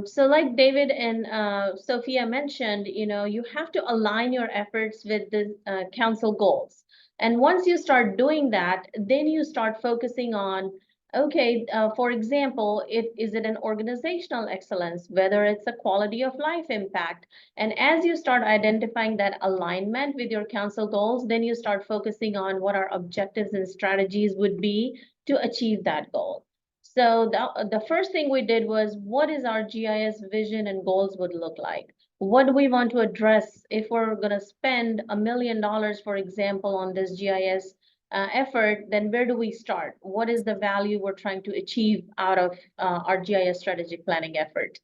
So like David and Sophia mentioned, you have to align your efforts with the council goals. And once you start doing that, then you start focusing on, okay, for example, is it an organizational excellence, whether it's a quality of life impact. And as you start identifying that alignment with your council goals, then you start focusing on what our objectives and strategies would be to achieve that goal. So the first thing we did was, what is our GIS vision and goals would look like? What do we want to address if we're going to spend $1 million, for example, on this GIS effort? Then where do we start? What is the value we're trying to achieve out of our GIS strategic planning effort?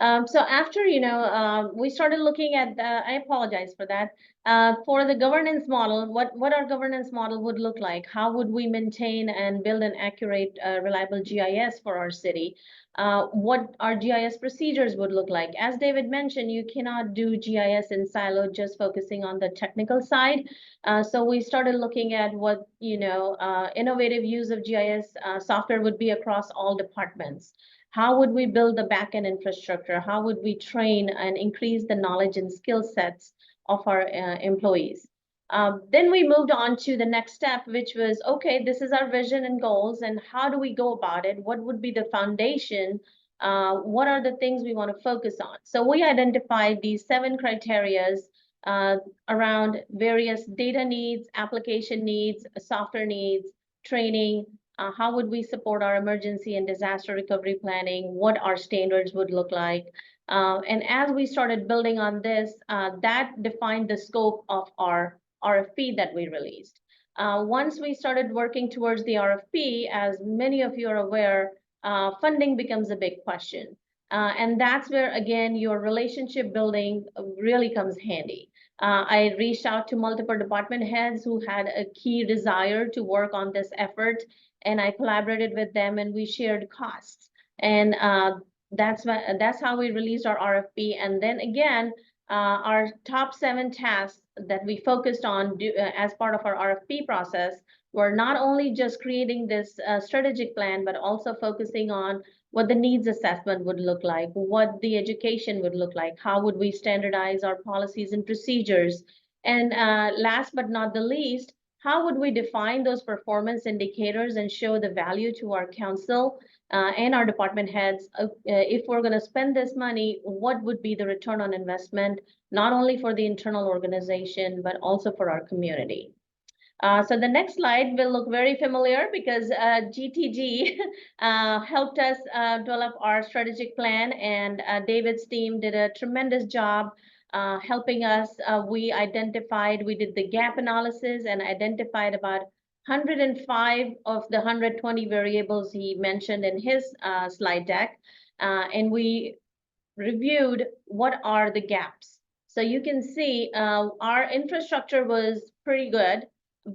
So after, we started looking at, I apologize for that, for the governance model, what our governance model would look like. How would we maintain and build an accurate, reliable GIS for our city? What our GIS procedures would look like. As David mentioned, you cannot do GIS in silo, just focusing on the technical side. So we started looking at what, innovative use of GIS software would be across all departments. How would we build the backend infrastructure? How would we train and increase the knowledge and skill sets of our employees? Then we moved on to the next step, which was, okay, this is our vision and goals, and how do we go about it? What would be the foundation? What are the things we want to focus on? So we identified these 7 criterias around various data needs, application needs, software needs, training. How would we support our emergency and disaster recovery planning? What our standards would look like? And as we started building on this, that defined the scope of our RFP that we released. Once we started working towards the RFP, as many of you are aware, funding becomes a big question. And that's where, again, your relationship building really comes handy. I reached out to multiple department heads who had a key desire to work on this effort, and I collaborated with them, and we shared costs. And that's how we released our RFP. And then again, our top 7 tasks that we focused on as part of our RFP process were not only just creating this strategic plan, but also focusing on what the needs assessment would look like, what the education would look like, how would we standardize our policies and procedures, and last but not the least, how would we define those performance indicators and show the value to our council and our department heads? If we're going to spend this money, what would be the return on investment, not only for the internal organization, but also for our community? So the next slide will look very familiar because GTG helped us develop our strategic plan, and David's team did a tremendous job helping us. We did the gap analysis and identified about 105 of the 120 variables he mentioned in his slide deck, and we reviewed what are the gaps. So you can see our infrastructure was pretty good,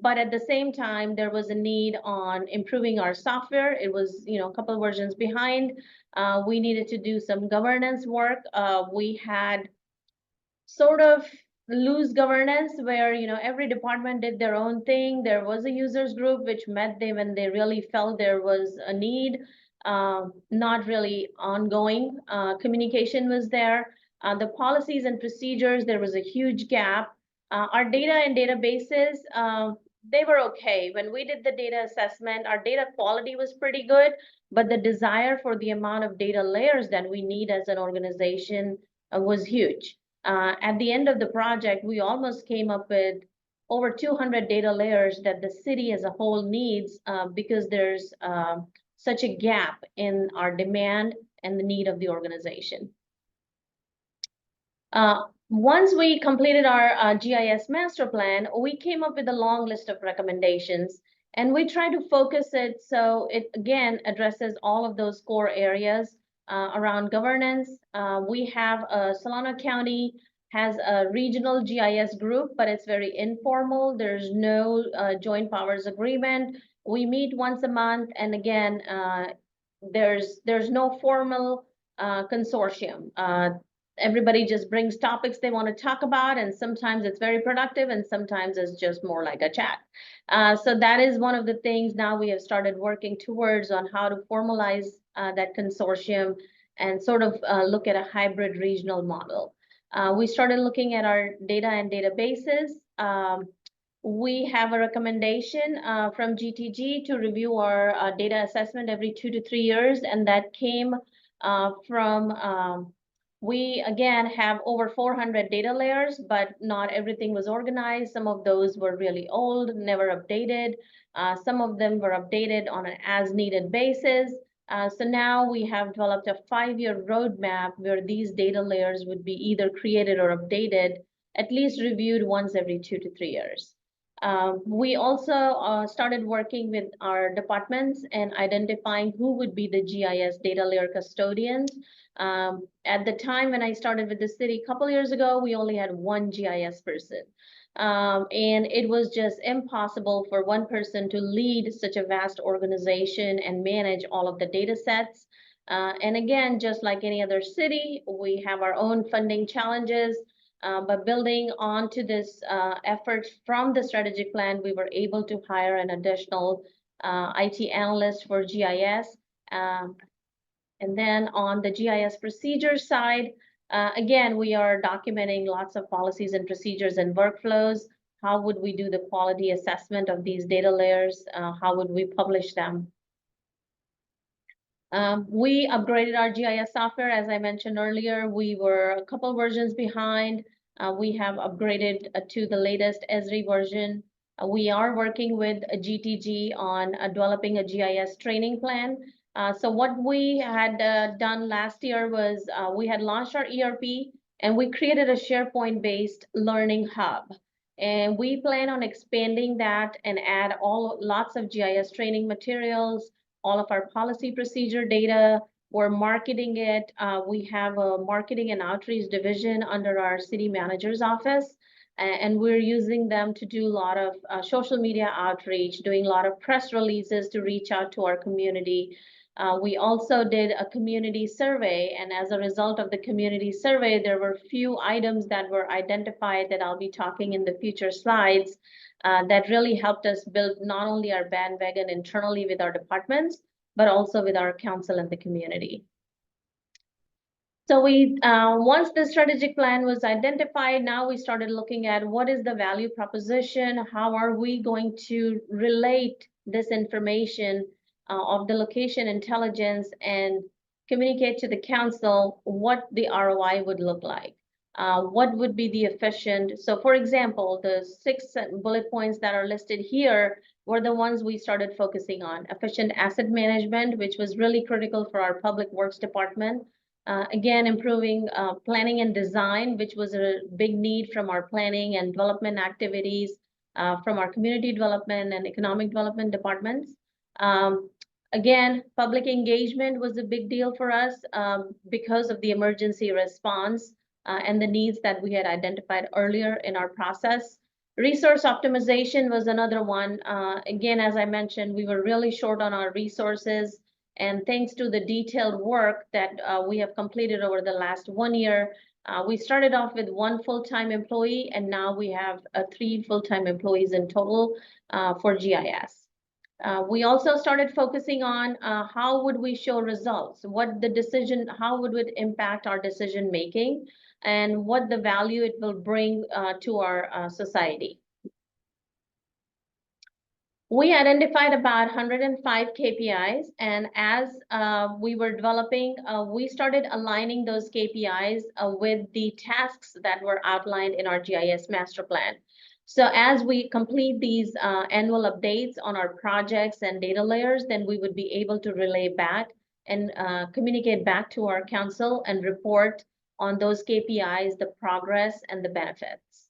but at the same time, there was a need on improving our software. It was, a couple of versions behind. We needed to do some governance work. We had sort of loose governance where, every department did their own thing. There was a users group which met them when they really felt there was a need. Not really ongoing communication was there. The policies and procedures, there was a huge gap. Our data and databases, they were okay. When we did the data assessment, our data quality was pretty good, but the desire for the amount of data layers that we need as an organization was huge. At the end of the project, we almost came up with over 200 data layers that the city as a whole needs because there's such a gap in our demand and the need of the organization. Once we completed our GIS master plan, we came up with a long list of recommendations, and we try to focus it so it again addresses all of those core areas around governance. We have Solano County has a regional GIS group, but it's very informal. There's no joint powers agreement. We meet once a month, and again, there's no formal consortium. Everybody just brings topics they want to talk about, and sometimes it's very productive, and sometimes it's just more like a chat. So that is one of the things now we have started working towards on how to formalize that consortium and sort of look at a hybrid regional model. We started looking at our data and databases. We have a recommendation from GTG to review our data assessment every 2 to 3 years, and that came from we again have over 400 data layers, but not everything was organized. Some of those were really old, never updated. Some of them were updated on an as-needed basis. So now we have developed a 5-year roadmap where these data layers would be either created or updated, at least reviewed once every 2 to 3 years. We also started working with our departments and identifying who would be the GIS data layer custodians. At the time when I started with the city a couple years ago, we only had one GIS person. And it was just impossible for one person to lead such a vast organization and manage all of the data sets. And again, just like any other city, we have our own funding challenges. But building onto this effort from the strategic plan, we were able to hire an additional IT analyst for GIS. And then on the GIS procedure side, again, we are documenting lots of policies and procedures and workflows. How would we do the quality assessment of these data layers? How would we publish them? We upgraded our GIS software. As I mentioned earlier, we were a couple versions behind. We have upgraded to the latest Esri version. We are working with a GTG on developing a GIS training plan. So what we had done last year was we had launched our ERP, and we created a SharePoint-based learning hub. And we plan on expanding that and add lots of GIS training materials, all of our policy procedure data. We're marketing it. We have a marketing and outreach division under our city manager's office, and we're using them to do a lot of social media outreach, doing a lot of press releases to reach out to our community. We also did a community survey, and as a result of the community survey, there were few items that were identified that I'll be talking in the future slides that really helped us build not only our bandwagon internally with our departments, but also with our council and the community. So we, once the strategic plan was identified, now we started looking at what is the value proposition, how are we going to relate this information of the location intelligence and communicate to the council what the ROI would look like. What would be the efficient, so for example, the 6 bullet points that are listed here were the ones we started focusing on. Efficient asset management, which was really critical for our public works department. Again, improving planning and design, which was a big need from our planning and development activities. from our community development and economic development departments. Again, public engagement was a big deal for us because of the emergency response and the needs that we had identified earlier in our process. Resource optimization was another one. Again, as I mentioned, we were really short on our resources, and thanks to the detailed work that we have completed over the last 1 year, we started off with 1 full-time employee, and now we have 3 full-time employees in total for GIS. We also started focusing on how would we show results, how would it impact our decision making, and what the value it will bring to our society. We identified about 105 KPIs, and as we were developing, we started aligning those KPIs with the tasks that were outlined in our GIS master plan. So as we complete these annual updates on our projects and data layers, then we would be able to relay back and communicate back to our council and report on those KPIs, the progress and the benefits.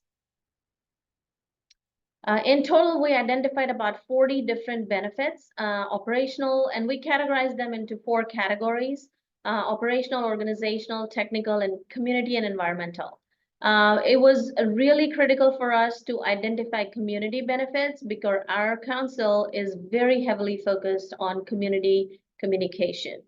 In total, we identified about 40 different benefits, operational, and we categorized them into 4 categories: operational, organizational, technical, and community and environmental. It was really critical for us to identify community benefits because our council is very heavily focused on community communication.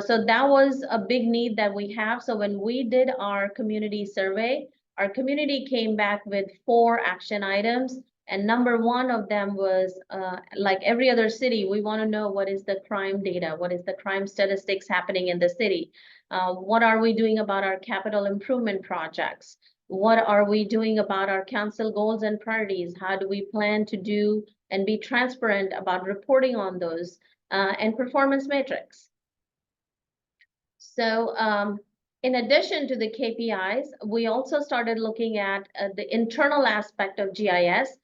So that was a big need that we have. So when we did our community survey, our community came back with 4 action items. And number 1 of them was, like every other city, we want to know what is the crime data, what is the crime statistics happening in the city. What are we doing about our capital improvement projects? What are we doing about our council goals and priorities? How do we plan to do and be transparent about reporting on those and performance metrics? So in addition to the KPIs, we also started looking at the internal aspect of GIS.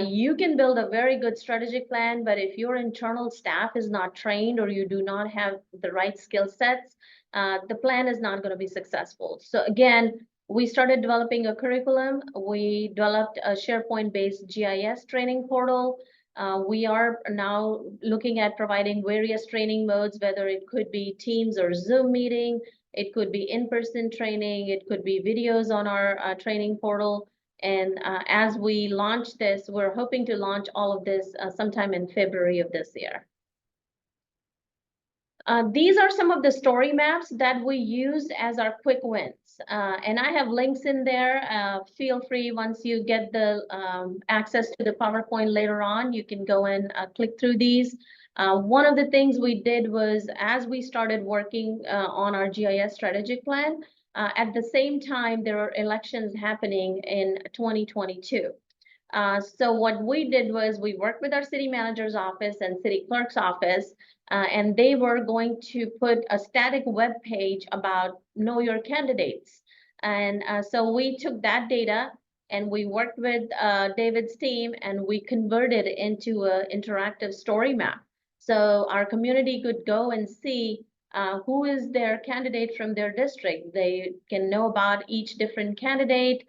You can build a very good strategic plan, but if your internal staff is not trained or you do not have the right skill sets, the plan is not going to be successful. So again, we started developing a curriculum. We developed a SharePoint-based GIS training portal. We are now looking at providing various training modes, whether it could be Teams or Zoom meeting, it could be in-person training, it could be videos on our training portal. And as we launch this, we're hoping to launch all of this sometime in February of this year. These are some of the story maps that we used as our quick wins. And I have links in there. Feel free, once you get the access to the PowerPoint later on, you can go and click through these. One of the things we did was, as we started working on our GIS strategic plan, at the same time, there are elections happening in 2022. So what we did was we worked with our city manager's office and city clerk's office, and they were going to put a static web page about know your candidates. And so we took that data and we worked with David's team and we converted it into an interactive story map. So our community could go and see who is their candidate from their district. They can know about each different candidate.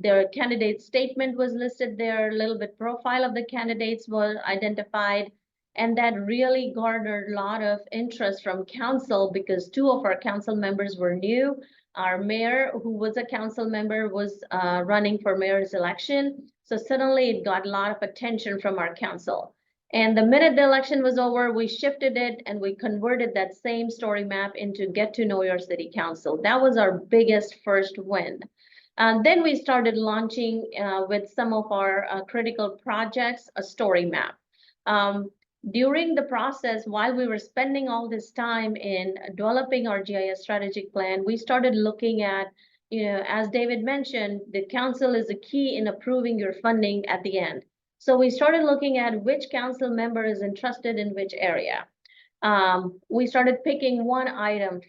Their candidate statement was listed there, a little bit profile of the candidates was identified. And that really garnered a lot of interest from council because 2 of our council members were new. Our mayor, who was a council member, was running for mayor's election. So suddenly it got a lot of attention from our council. And the minute the election was over, we shifted it and we converted that same story map into Get to Know Your City Council. That was our biggest first win. Then we started launching with some of our critical projects, a story map. During the process, while we were spending all this time in developing our GIS strategic plan, we started looking at, as David mentioned, the council is a key in approving your funding at the end. So we started looking at which council member is interested in which area. We started picking one item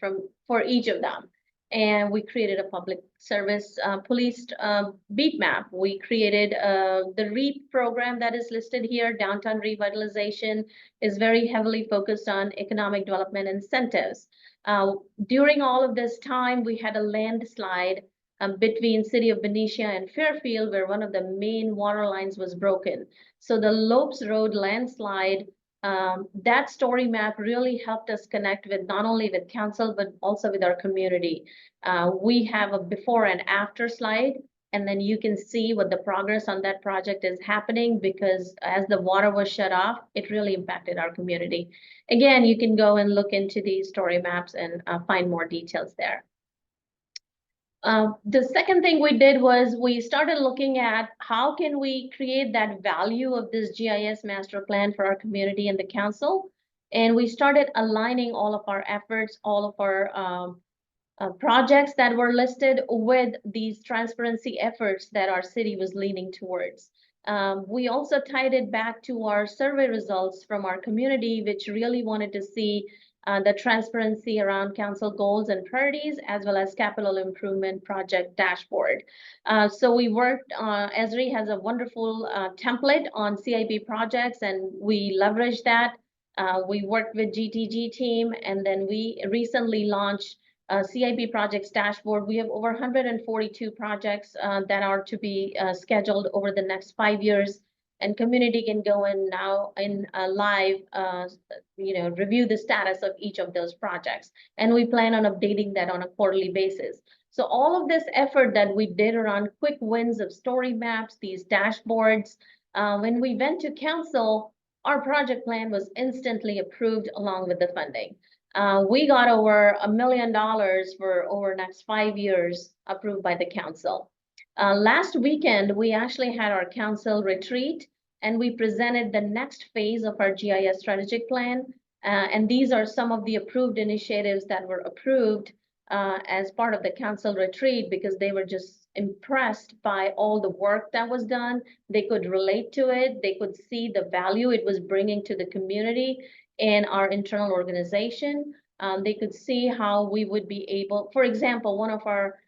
for each of them. And we created a public service policed beat map. We created the REAP program that is listed here. Downtown revitalization is very heavily focused on economic development incentives. During all of this time, we had a landslide between City of Benicia and Fairfield, where one of the main water lines was broken. So the Lopes Road landslide, that story map really helped us connect with not only with council, but also with our community. We have a before and after slide, and then you can see what the progress on that project is happening, because as the water was shut off, it really impacted our community. Again, you can go and look into these story maps and find more details there. The second thing we did was we started looking at how can we create that value of this GIS master plan for our community and the council. And we started aligning all of our efforts, all of our projects that were listed with these transparency efforts that our city was leaning towards. We also tied it back to our survey results from our community, which really wanted to see the transparency around council goals and priorities, as well as capital improvement project dashboard. So we worked, Esri has a wonderful template on CIP projects, and we leveraged that. We worked with GTG team, and then we recently launched CIP projects dashboard. We have over 142 projects that are to be scheduled over the next 5 years, and community can go in now in live, review the status of each of those projects. And we plan on updating that on a quarterly basis. So all of this effort that we did around quick wins of story maps, these dashboards, when we went to council, our project plan was instantly approved along with the funding. We got over $1 million for over the next 5 years approved by the council. Last weekend, we actually had our council retreat, and we presented the next phase of our GIS strategic plan. And these are some of the approved initiatives that were approved as part of the council retreat, because they were just impressed by all the work that was done. They could relate to it. They could see the value it was bringing to the community and our internal organization. They could see how we would be able, for example, one of our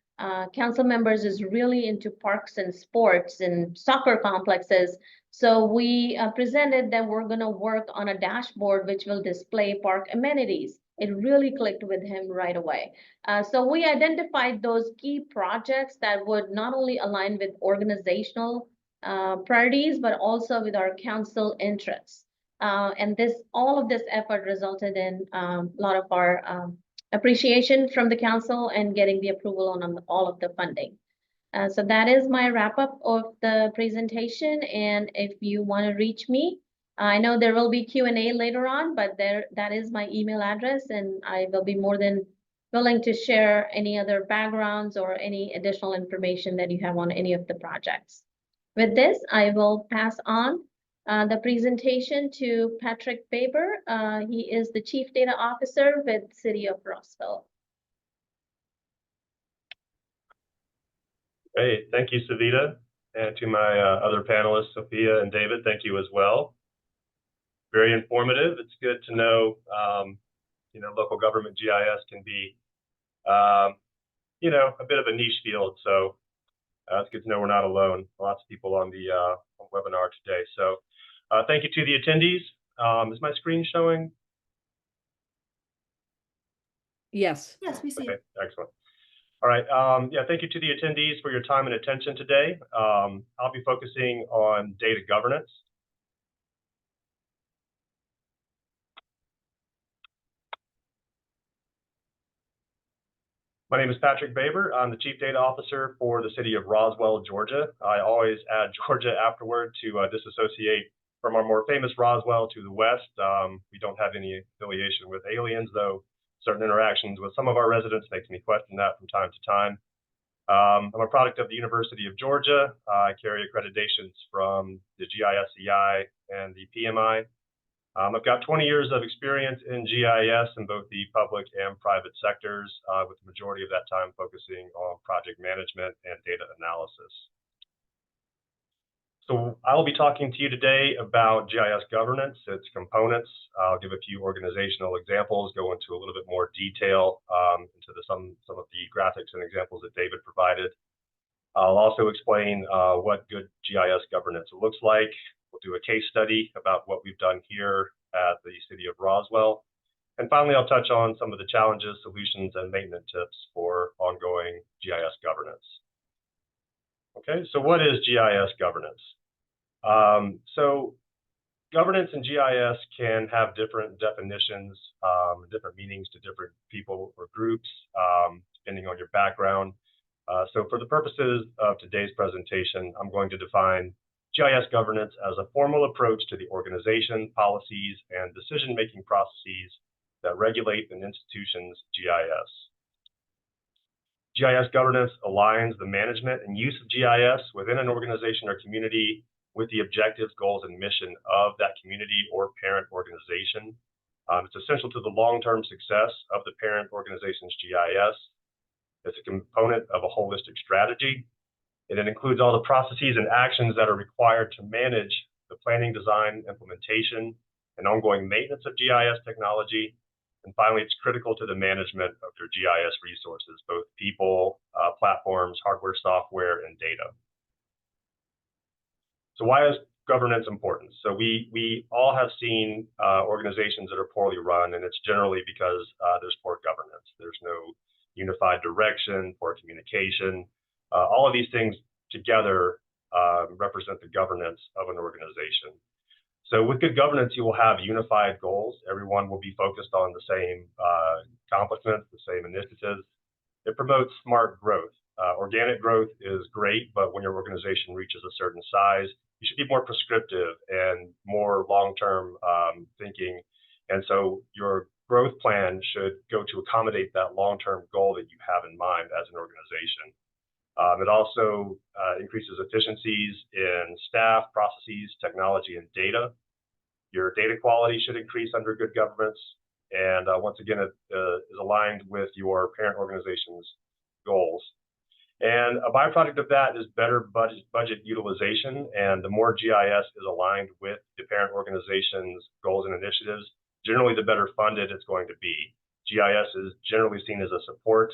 council members is really into parks and sports and soccer complexes. So we presented that we're going to work on a dashboard which will display park amenities. It really clicked with him right away. So we identified those key projects that would not only align with organizational priorities, but also with our council interests. And all of this effort resulted in a lot of our appreciation from the council and getting the approval on all of the funding. So that is my wrap up of the presentation. And if you want to reach me, I know there will be Q&A later on, but that is my email address, and I will be more than willing to share any other backgrounds or any additional information that you have on any of the projects. With this, I will pass on the presentation to Patrick Baber. He is the Chief Data Officer with City of Roswell. Great, thank you, Savita, and to my other panelists, Sophia and David, thank you as well. Very informative. It's good to know, local government GIS can be, a bit of a niche field. So it's good to know we're not alone. Lots of people on the webinar today. So thank you to the attendees. Is my screen showing? Yes. Yes, we see. Okay, excellent. All right. Thank you to the attendees for your time and attention today. I'll be focusing on data governance. My name is Patrick Baber. I'm the Chief Data Officer for the City of Roswell, Georgia. I always add Georgia afterward to disassociate from our more famous Roswell to the west. We don't have any affiliation with aliens, though certain interactions with some of our residents makes me question that from time to time. I'm a product of the University of Georgia. I carry accreditations from the GIS and the PMI. I've got 20 years of experience in GIS in both the public and private sectors, with the majority of that time focusing on project management and data analysis. So I'll be talking to you today about GIS governance, its components. I'll give a few organizational examples, go into a little bit more detail into some of the graphics and examples that David provided. I'll also explain what good GIS governance looks like. We'll do a case study about what we've done here at the City of Roswell. And finally, I'll touch on some of the challenges, solutions, and maintenance tips for ongoing GIS governance. Okay, so what is GIS governance? So governance in GIS can have different definitions, different meanings to different people or groups, depending on your background. So for the purposes of today's presentation, I'm going to define GIS governance as a formal approach to the organization, policies, and decision-making processes that regulate an institution's GIS. GIS governance aligns the management and use of GIS within an organization or community with the objectives, goals, and mission of that community or parent organization. It's essential to the long-term success of the parent organization's GIS. It's a component of a holistic strategy, and it includes all the processes and actions that are required to manage the planning, design, implementation, and ongoing maintenance of GIS technology. And finally, it's critical to the management of your GIS resources, both people, platforms, hardware, software, and data. So why is governance important? So we all have seen organizations that are poorly run, and it's generally because there's poor governance. There's no unified direction, poor communication. All of these things together represent the governance of an organization. So with good governance, you will have unified goals. Everyone will be focused on the same accomplishments, the same initiatives. It promotes smart growth. Organic growth is great, but when your organization reaches a certain size, you should be more prescriptive and more long-term thinking. And so your growth plan should go to accommodate that long-term goal that you have in mind as an organization. It also increases efficiencies in staff, processes, technology, and data. Your data quality should increase under good governance. And once again, it is aligned with your parent organization's goals. And a byproduct of that is better budget utilization. And the more GIS is aligned with the parent organization's goals and initiatives, generally the better funded it's going to be. GIS is generally seen as a support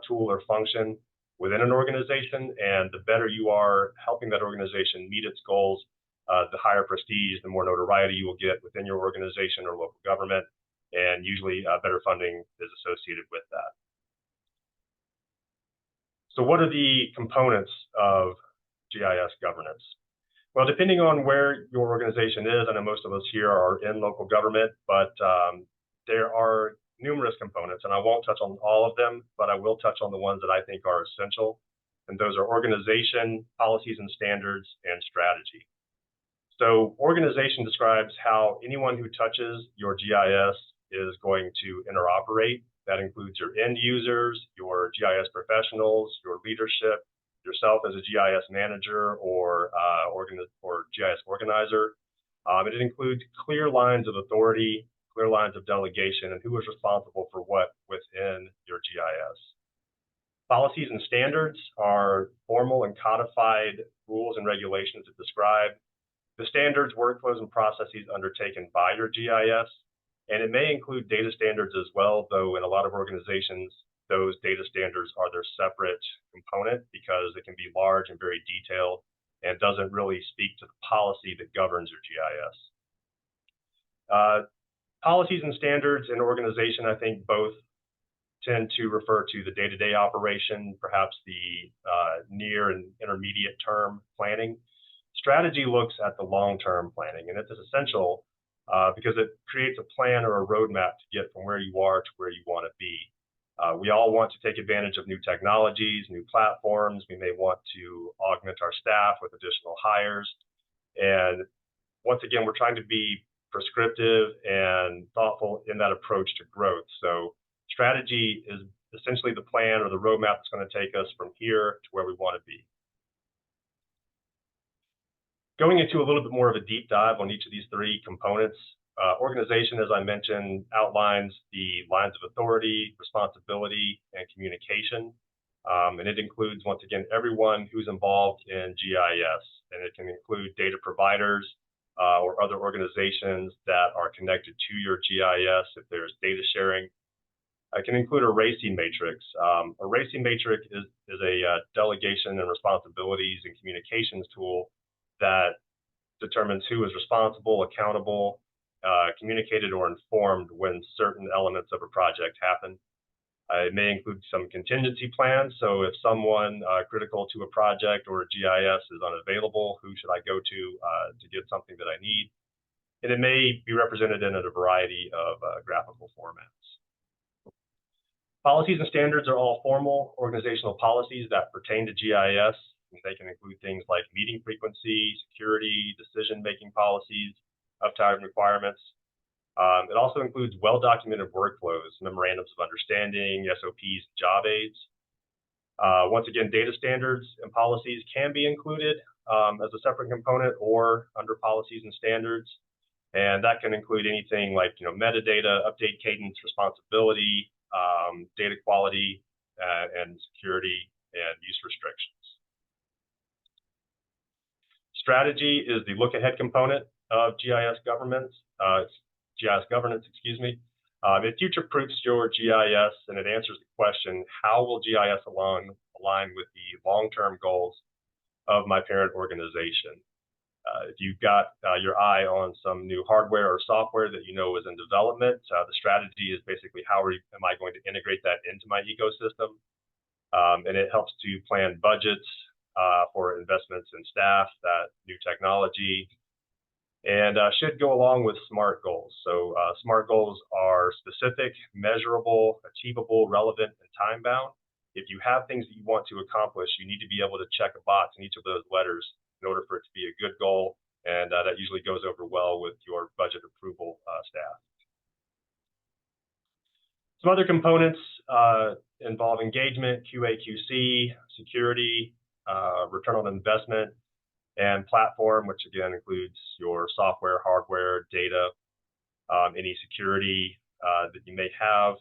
tool or function within an organization, and the better you are helping that organization meet its goals, the higher prestige, the more notoriety you will get within your organization or local government, and usually better funding is associated with that. So what are the components of GIS governance? Well, depending on where your organization is, I know most of us here are in local government, but there are numerous components, and I won't touch on all of them, but I will touch on the ones that I think are essential. And those are organization, policies and standards, and strategy. So organization describes how anyone who touches your GIS is going to interoperate. That includes your end users, your GIS professionals, your leadership, yourself as a GIS manager or GIS organizer. It includes clear lines of authority, clear lines of delegation, and who is responsible for what within your GIS. Policies and standards are formal and codified rules and regulations that describe the standards, workflows, and processes undertaken by your GIS. And it may include data standards as well, though in a lot of organizations, those data standards are their separate component because it can be large and very detailed and doesn't really speak to the policy that governs your GIS. Policies and standards in organization, I think both tend to refer to the day-to-day operation, perhaps the near and intermediate term planning. Strategy looks at the long-term planning, and it's essential because it creates a plan or a roadmap to get from where you are to where you want to be. We all want to take advantage of new technologies, new platforms. We may want to augment our staff with additional hires. And once again, we're trying to be prescriptive and thoughtful in that approach to growth. So strategy is essentially the plan or the roadmap that's going to take us from here to where we want to be. Going into a little bit more of a deep dive on each of these three components, organization, as I mentioned, outlines the lines of authority, responsibility, and communication. And it includes, once again, everyone who's involved in GIS. And it can include data providers or other organizations that are connected to your GIS if there's data sharing. It can include a racing matrix. A racing matrix is a delegation and responsibilities and communications tool that determines who is responsible, accountable, communicated, or informed when certain elements of a project happen. It may include some contingency plans. So if someone critical to a project or a GIS is unavailable, who should I go to get something that I need? And it may be represented in a variety of graphical formats. Policies and standards are all formal organizational policies that pertain to GIS. They can include things like meeting frequency, security, decision-making policies, uptime requirements. It also includes well-documented workflows, memorandums of understanding, SOPs, job aids. Once again, data standards and policies can be included as a separate component or under policies and standards. And that can include anything like, metadata, update cadence, responsibility, data quality, and security and use restrictions. Strategy is the look-ahead component of GIS governance. It future-proofs your GIS, and it answers the question, how will GIS align with the long-term goals of my parent organization? If you've got your eye on some new hardware or software that is in development, the strategy is basically how am I going to integrate that into my ecosystem? And it helps to plan budgets for investments in staff, that new technology, and should go along with SMART goals. So SMART goals are specific, measurable, achievable, relevant, and time-bound. If you have things that you want to accomplish, you need to be able to check a box in each of those letters in order for it to be a good goal, and that usually goes over well with your budget approval staff. Some other components involve engagement, QA/QC, security, return on investment, and platform, which again includes your software, hardware, data, any security that you may have.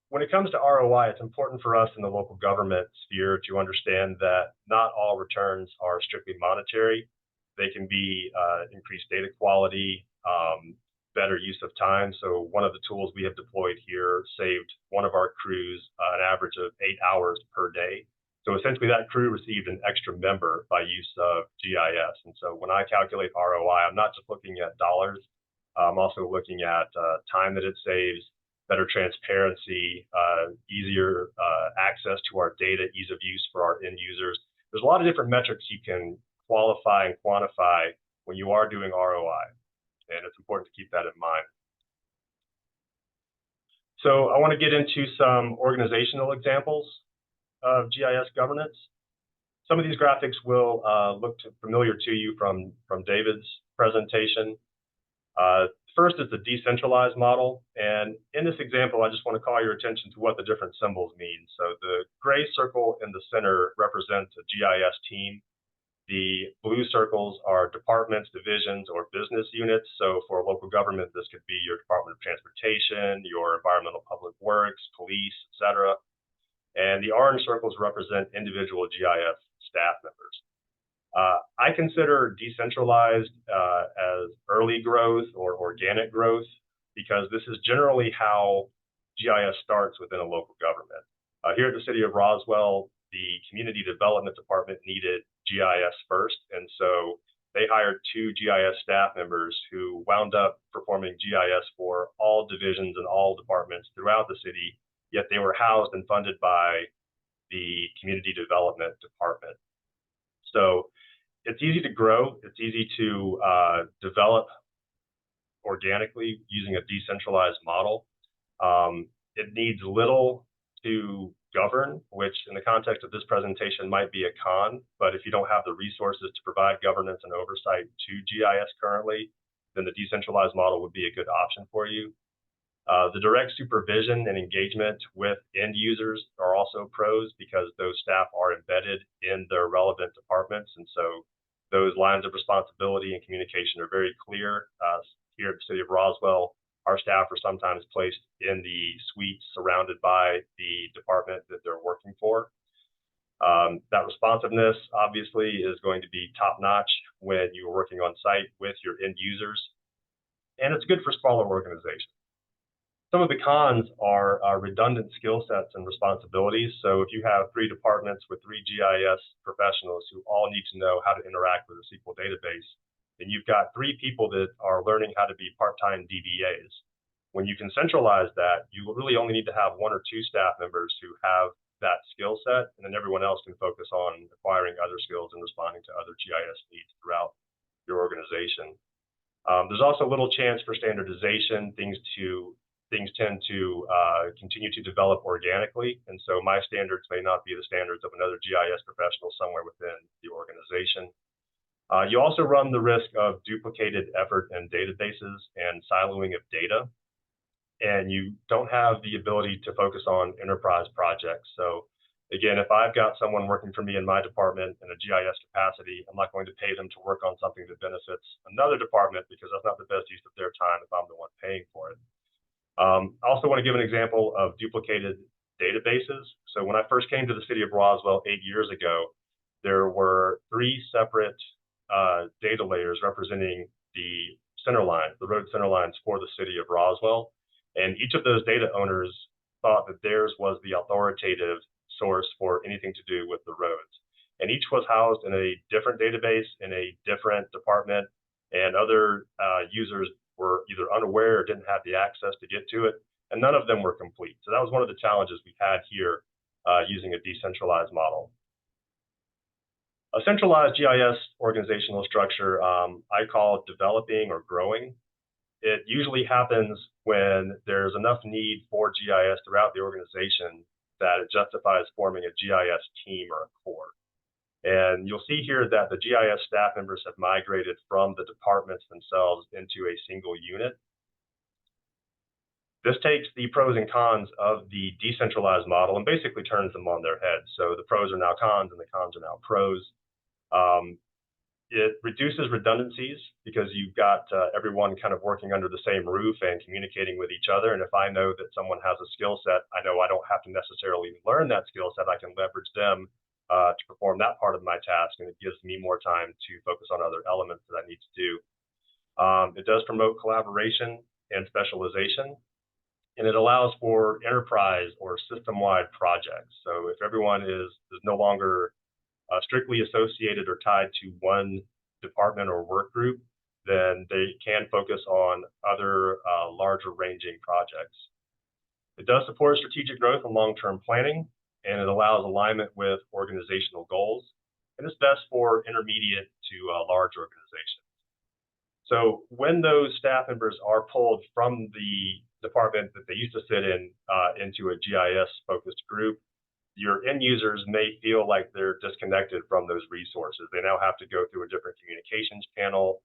When it comes to ROI, it's important for us in the local government sphere to understand that not all returns are strictly monetary. They can be increased data quality, better use of time. So one of the tools we have deployed here saved one of our crews an average of 8 hours per day. So essentially that crew received an extra member by use of GIS. And so when I calculate ROI, I'm not just looking at dollars, I'm also looking at time that it saves, better transparency, easier access to our data, ease of use for our end users. There's a lot of different metrics you can qualify and quantify when you are doing ROI, and it's important to keep that in mind. So I want to get into some organizational examples of GIS governance. Some of these graphics will look familiar to you from David's presentation. First is the decentralized model, and in this example, I just want to call your attention to what the different symbols mean. So the gray circle in the center represents a GIS team. The blue circles are departments, divisions, or business units. So for local government, this could be your Department of Transportation, your Environmental Public Works, police, etc. And the orange circles represent individual GIS staff members. I consider decentralized as early growth or organic growth because this is generally how GIS starts within a local government. Here at the city of Roswell, the community development department needed GIS first, and so they hired 2 GIS staff members who wound up performing GIS for all divisions and all departments throughout the city, yet they were housed and funded by the community development department. So it's easy to grow, it's easy to develop organically using a decentralized model. It needs little to govern, which in the context of this presentation might be a con, but if you don't have the resources to provide governance and oversight to GIS currently, then the decentralized model would be a good option for you. The direct supervision and engagement with end users are also pros because those staff are embedded in their relevant departments, and so those lines of responsibility and communication are very clear. Here at the city of Roswell, our staff are sometimes placed in the suites surrounded by the department that they're working for. That responsiveness obviously is going to be top-notch when you're working on site with your end users, and it's good for smaller organizations. Some of the cons are redundant skill sets and responsibilities. So if you have 3 departments with 3 GIS professionals who all need to know how to interact with a SQL database, then you've got 3 people that are learning how to be part-time DBAs. When you can centralize that, you really only need to have 1 or 2 staff members who have that skill set, and then everyone else can focus on acquiring other skills and responding to other GIS needs throughout your organization. There's also little chance for standardization. Things tend to continue to develop organically, and so my standards may not be the standards of another GIS professional somewhere within the organization. You also run the risk of duplicated effort in databases and siloing of data, and you don't have the ability to focus on enterprise projects. So again, if I've got someone working for me in my department in a GIS capacity, I'm not going to pay them to work on something that benefits another department, because that's not the best use of their time if I'm the one paying for it. I also want to give an example of duplicated databases. So when I first came to the city of Roswell 8 years ago, there were 3 separate data layers representing the center line, the road center lines for the city of Roswell. And each of those data owners thought that theirs was the authoritative source for anything to do with the roads. And each was housed in a different database in a different department, and other users were either unaware or didn't have the access to get to it, and none of them were complete. So that was one of the challenges we had here using a decentralized model. A centralized GIS organizational structure I call developing or growing. It usually happens when there's enough need for GIS throughout the organization that it justifies forming a GIS team or a core. And you'll see here that the GIS staff members have migrated from the departments themselves into a single unit. This takes the pros and cons of the decentralized model and basically turns them on their head. So the pros are now cons and the cons are now pros. It reduces redundancies because you've got everyone kind of working under the same roof and communicating with each other. And if I know that someone has a skill set, I know I don't have to necessarily learn that skill set. I can leverage them to perform that part of my task, and it gives me more time to focus on other elements that I need to do. It does promote collaboration and specialization, and it allows for enterprise or system-wide projects. So if everyone is no longer strictly associated or tied to one department or work group, then they can focus on other larger ranging projects. It does support strategic growth and long-term planning, and it allows alignment with organizational goals, and it's best for intermediate to large organizations. So when those staff members are pulled from the department that they used to sit in into a GIS-focused group, your end users may feel like they're disconnected from those resources. They now have to go through a different communications channel,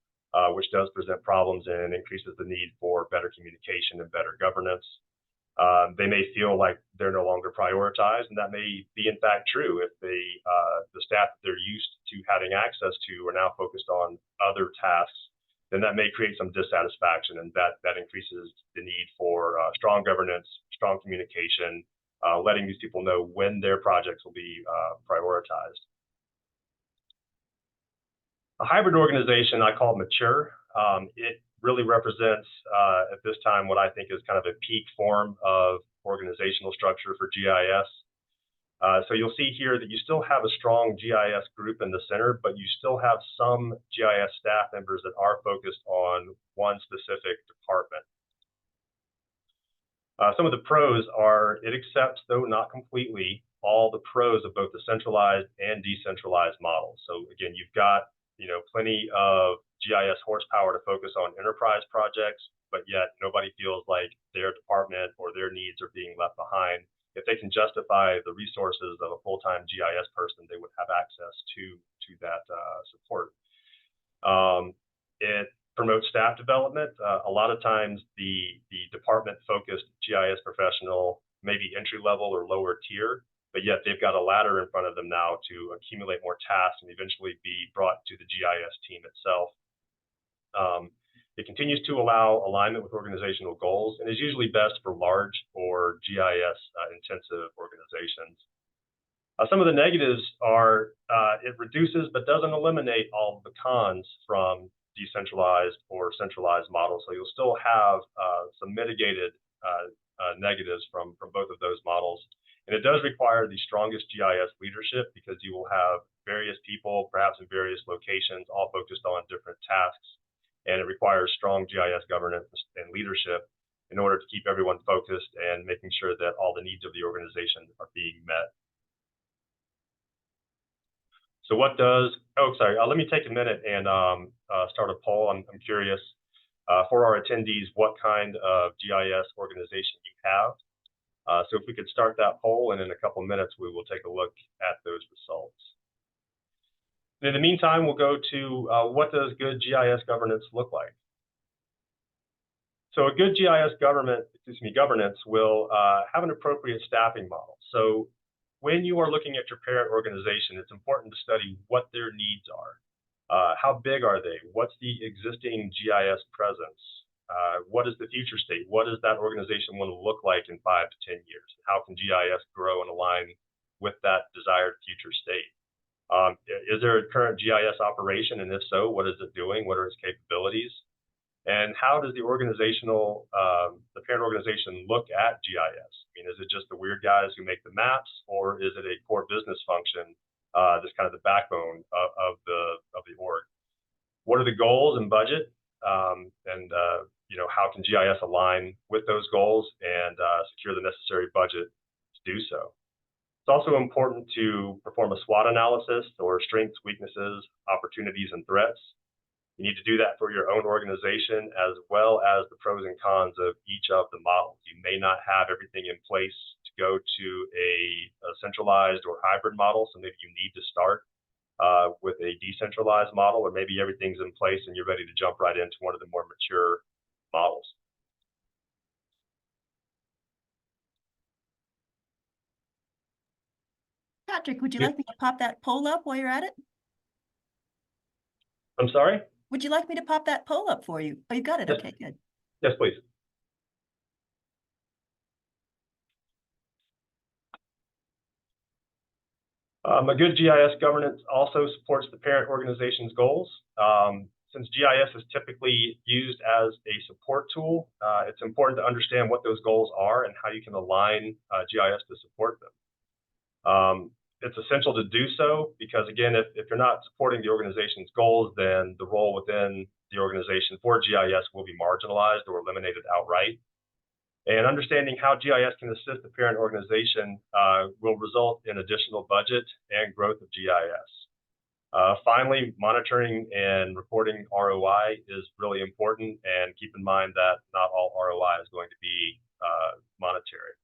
which does present problems and increases the need for better communication and better governance. They may feel like they're no longer prioritized, and that may be in fact true if the staff that they're used to having access to are now focused on other tasks. Then that may create some dissatisfaction, and that increases the need for strong governance, strong communication, letting these people know when their projects will be prioritized. A hybrid organization I call mature. It really represents at this time what I think is kind of a peak form of organizational structure for GIS. So you'll see here that you still have a strong GIS group in the center, but you still have some GIS staff members that are focused on one specific department. Some of the pros are it accepts, though not completely, all the pros of both the centralized and decentralized models. So again, you've got plenty of GIS horsepower to focus on enterprise projects, but yet nobody feels like their department or their needs are being left behind. If they can justify the resources of a full-time GIS person, they would have access to that support. It promotes staff development. A lot of times the department-focused GIS professional may be entry-level or lower tier, but yet they've got a ladder in front of them now to accumulate more tasks and eventually be brought to the GIS team itself. It continues to allow alignment with organizational goals and is usually best for large or GIS intensive organizations. Some of the negatives are it reduces but doesn't eliminate all of the cons from decentralized or centralized models. So you'll still have some mitigated negatives from both of those models. And it does require the strongest GIS leadership because you will have various people, perhaps in various locations, all focused on different tasks. And it requires strong GIS governance and leadership in order to keep everyone focused and making sure that all the needs of the organization are being met. So what does, let me take a minute and start a poll. I'm curious for our attendees, what kind of GIS organization you have. So if we could start that poll, and in a couple of minutes, we will take a look at those results. And in the meantime, we'll go to what does good GIS governance look like? So a good GIS governance will have an appropriate staffing model. So when you are looking at your parent organization, it's important to study what their needs are. How big are they? What's the existing GIS presence? What is the future state? What does that organization want to look like in 5 to 10 years? How can GIS grow and align with that desired future state? Is there a current GIS operation? And if so, what is it doing? What are its capabilities? And how does the parent organization look at GIS? I mean, is it just the weird guys who make the maps, or is it a core business function that's kind of the backbone of the org? What are the goals and budget? How can GIS align with those goals and secure the necessary budget to do so? It's also important to perform a SWOT analysis, or strengths, weaknesses, opportunities, and threats. You need to do that for your own organization, as well as the pros and cons of each of the models. You may not have everything in place to go to a centralized or hybrid model, so maybe you need to start with a decentralized model, or maybe everything's in place and you're ready to jump right into one of the more mature models. Patrick, would you like me to pop that poll up while you're at it? I'm sorry? Would you like me to pop that poll up for you? Oh, you got it. Yes. Okay, good. Yes, please. A good GIS governance also supports the parent organization's goals. Since GIS is typically used as a support tool, it's important to understand what those goals are and how you can align GIS to support them. It's essential to do so because, again, if you're not supporting the organization's goals, then the role within the organization for GIS will be marginalized or eliminated outright. And understanding how GIS can assist the parent organization will result in additional budget and growth of GIS. Finally, monitoring and reporting ROI is really important, and keep in mind that not all ROI is going to be monetary.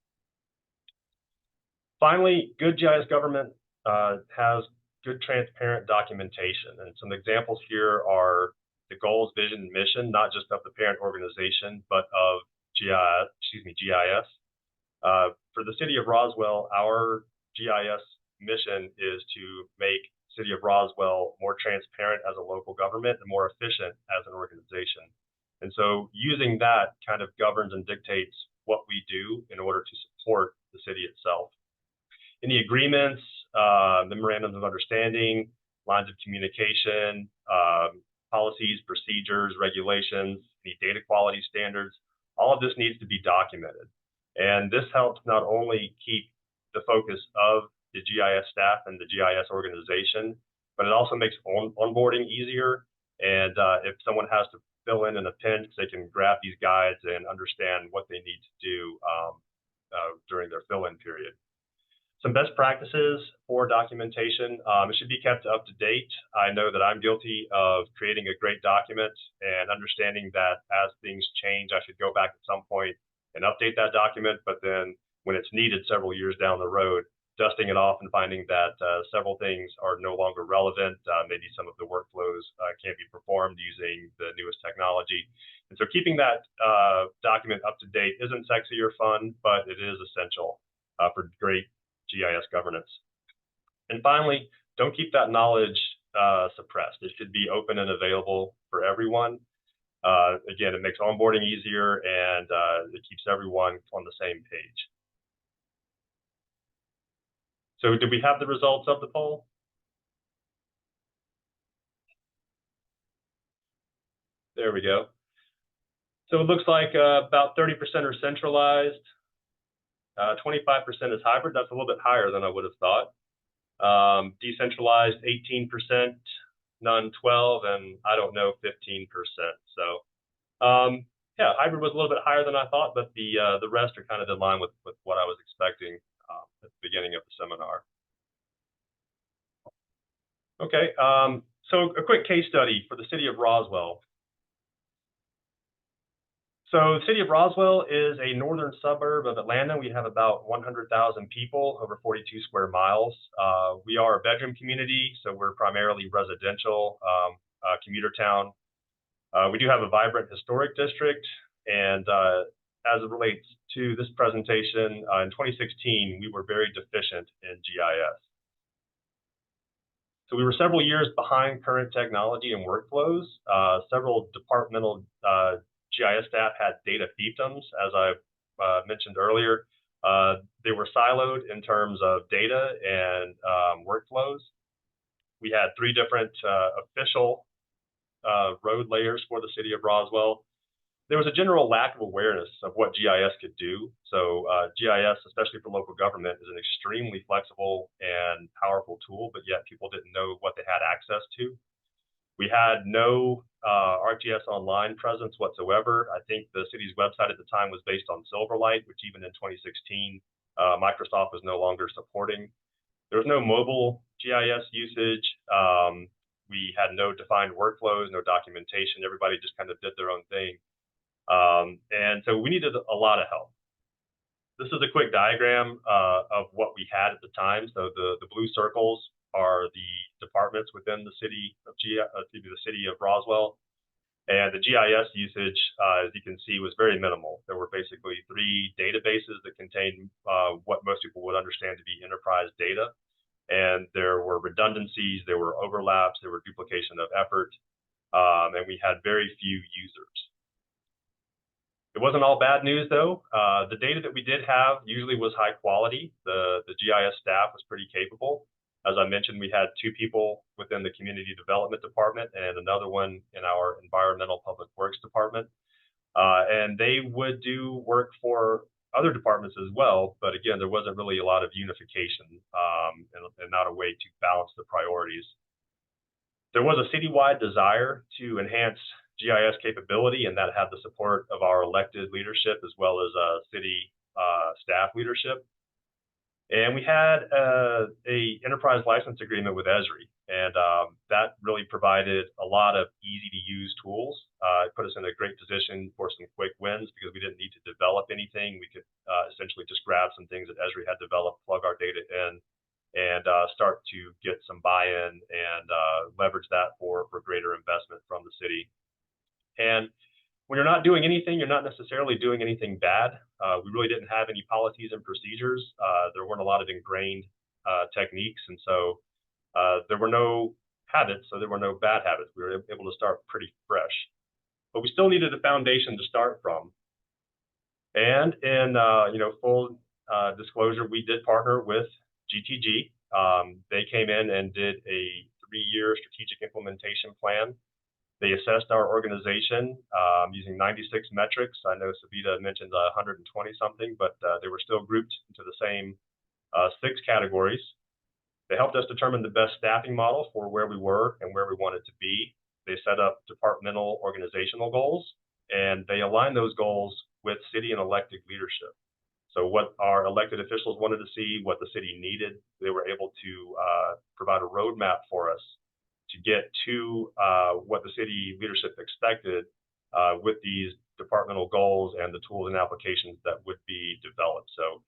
Finally, good GIS government has good transparent documentation, and some examples here are the goals, vision, and mission, not just of the parent organization, but of GIS. For the city of Roswell, our GIS mission is to make city of Roswell more transparent as a local government and more efficient as an organization. And so using that kind of governs and dictates what we do in order to support the city itself. Any agreements, memorandums of understanding, lines of communication, policies, procedures, regulations, any data quality standards, all of this needs to be documented. And this helps not only keep the focus of the GIS staff and the GIS organization, but it also makes onboarding easier. And if someone has to fill in a pinch, they can grab these guides and understand what they need to do during their fill-in period. Some best practices for documentation. It should be kept up to date. I know that I'm guilty of creating a great document and understanding that as things change, I should go back at some point and update that document. But then when it's needed several years down the road, dusting it off and finding that several things are no longer relevant. Maybe some of the workflows can't be performed using the newest technology. And so keeping that document up to date isn't sexy or fun, but it is essential for great GIS governance. And finally, don't keep that knowledge suppressed. It should be open and available for everyone. Again, it makes onboarding easier, and it keeps everyone on the same page. So did we have the results of the poll? There we go. So it looks like about 30% are centralized. 25% is hybrid. That's a little bit higher than I would have thought. Decentralized 18%, none 12%, and I don't know 15%. So yeah, hybrid was a little bit higher than I thought, but the rest are kind of in line with what I was expecting at the beginning of the seminar. Okay, so a quick case study for the city of Roswell. So the city of Roswell is a northern suburb of Atlanta. We have about 100,000 people, over 42 square miles. We are a bedroom community, so we're primarily residential, commuter town. We do have a vibrant historic district, and as it relates to this presentation, in 2016, we were very deficient in GIS. So we were several years behind current technology and workflows. Several departmental GIS staff had data fiefdoms, as I mentioned earlier. They were siloed in terms of data and workflows. We had 3 different official road layers for the city of Roswell. There was a general lack of awareness of what GIS could do. So GIS, especially for local government, is an extremely flexible and powerful tool, but yet people didn't know what they had access to. We had no ArcGIS Online presence whatsoever. I think the city's website at the time was based on Silverlight, which even in 2016, Microsoft was no longer supporting. There was no mobile GIS usage. We had no defined workflows, no documentation. Everybody just kind of did their own thing. And so we needed a lot of help. This is a quick diagram of what we had at the time. So the blue circles are the departments within the city of the city of Roswell. And the GIS usage, as you can see, was very minimal. There were basically 3 databases that contained what most people would understand to be enterprise data. And there were redundancies, there were overlaps, there were duplication of effort, and we had very few users. It wasn't all bad news, though. The data that we did have usually was high quality. The GIS staff was pretty capable. As I mentioned, we had 2 people within the community development department and another one in our environmental public works department. And they would do work for other departments as well. But again, there wasn't really a lot of unification and not a way to balance the priorities. There was a citywide desire to enhance GIS capability, and that had the support of our elected leadership as well as city staff leadership. And we had a enterprise license agreement with Esri, and that really provided a lot of easy to use tools. It put us in a great position for some quick wins because we didn't need to develop anything. We could essentially just grab some things that Esri had developed, plug our data in, and start to get some buy-in and leverage that for greater investment from the city. And when you're not doing anything, you're not necessarily doing anything bad. We really didn't have any policies and procedures. There weren't a lot of ingrained techniques, and so there were no habits, so there were no bad habits. We were able to start pretty fresh. But we still needed a foundation to start from. And in full disclosure, we did partner with GTG. They came in and did a 3-year strategic implementation plan. They assessed our organization using 96 metrics. I know Savita mentioned 120 something, but they were still grouped into the same 6 categories. They helped us determine the best staffing model for where we were and where we wanted to be. They set up departmental organizational goals, and they aligned those goals with city and elected leadership. So what our elected officials wanted to see, what the city needed, they were able to provide a roadmap for us to get to what the city leadership expected with these departmental goals and the tools and applications that would be developed. So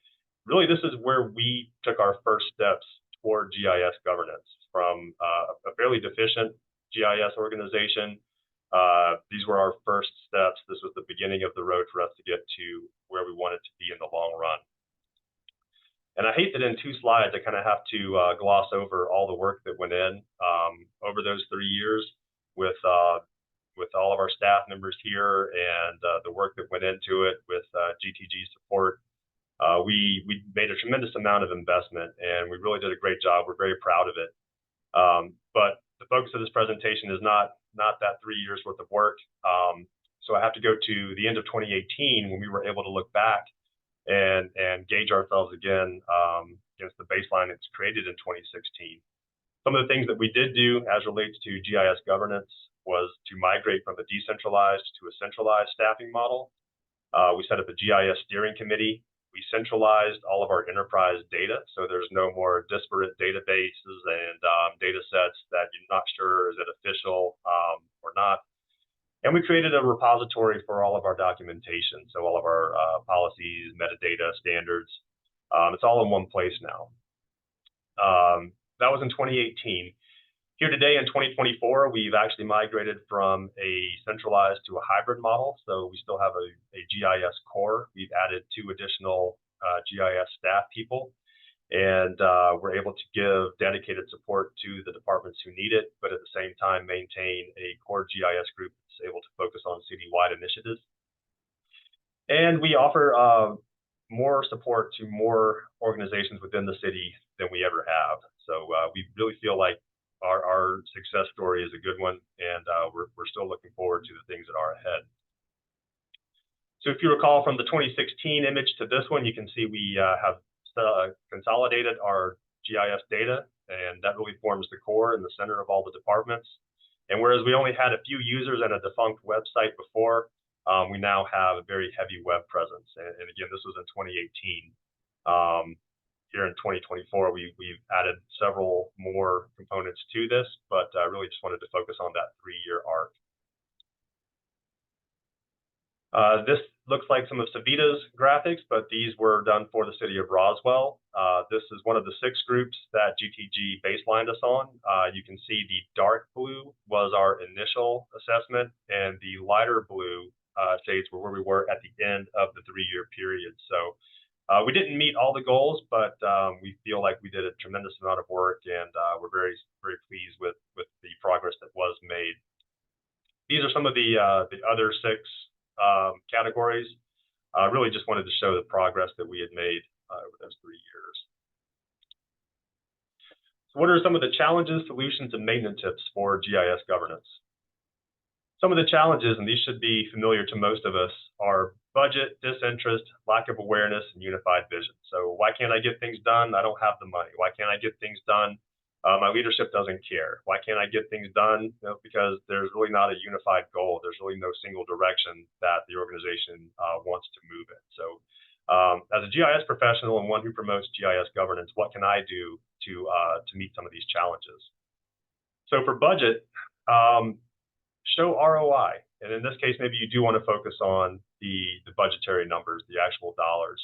really, this is where we took our first steps toward GIS governance from a fairly deficient GIS organization. These were our first steps. This was the beginning of the road for us to get to where we wanted to be in the long run. And I hate that in 2 slides, I kind of have to gloss over all the work that went in over those 3 years with all of our staff members here and the work that went into it with GTG support. We made a tremendous amount of investment, and we really did a great job. We're very proud of it. But the focus of this presentation is not that 3 years worth of work. So I have to go to the end of 2018 when we were able to look back and gauge ourselves again against the baseline that's created in 2016. Some of the things that we did do as relates to GIS governance was to migrate from a decentralized to a centralized staffing model. We set up a GIS steering committee. We centralized all of our enterprise data, so there's no more disparate databases and data sets that you're not sure is it official or not. And we created a repository for all of our documentation, so all of our policies, metadata, standards. It's all in one place now. That was in 2018. Here today in 2024, we've actually migrated from a centralized to a hybrid model. So we still have a GIS core. We've added 2 additional GIS staff people, and we're able to give dedicated support to the departments who need it, but at the same time maintain a core GIS group that's able to focus on citywide initiatives. And we offer more support to more organizations within the city than we ever have. So we really feel like our success story is a good one, and we're still looking forward to the things that are ahead. So if you recall from the 2016 image to this one, you can see we have consolidated our GIS data, and that really forms the core and the center of all the departments. And whereas we only had a few users and a defunct website before, we now have a very heavy web presence. And again, this was in 2018. Here in 2024, we've added several more components to this, but I really just wanted to focus on that 3-year arc. This looks like some of Savita's graphics, but these were done for the city of Roswell. This is one of the 6 groups that GTG baselined us on. You can see the dark blue was our initial assessment, and the lighter blue shades were where we were at the end of the 3-year period. So we didn't meet all the goals, but we feel like we did a tremendous amount of work, and we're very, very pleased with the progress that was made. These are some of the other 6 categories. I really just wanted to show the progress that we had made over those 3 years. So what are some of the challenges, solutions, and maintenance tips for GIS governance? Some of the challenges, and these should be familiar to most of us, are budget, disinterest, lack of awareness, and unified vision. So why can't I get things done? I don't have the money. Why can't I get things done? My leadership doesn't care. Why can't I get things done? Because there's really not a unified goal. There's really no single direction that the organization wants to move in. So as a GIS professional and one who promotes GIS governance, what can I do to meet some of these challenges? So for budget, show ROI. And in this case, maybe you do want to focus on the budgetary numbers, the actual dollars.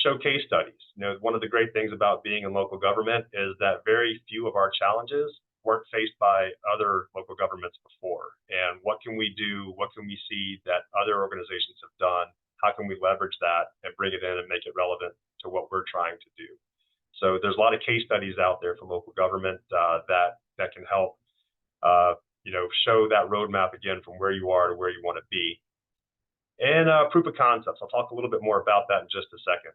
Show case studies. One of the great things about being in local government is that very few of our challenges weren't faced by other local governments before. And what can we do? What can we see that other organizations have done? How can we leverage that and bring it in and make it relevant to what we're trying to do? So there's a lot of case studies out there for local government that can help show that roadmap again from where you are to where you want to be. And proof of concepts. I'll talk a little bit more about that in just a second.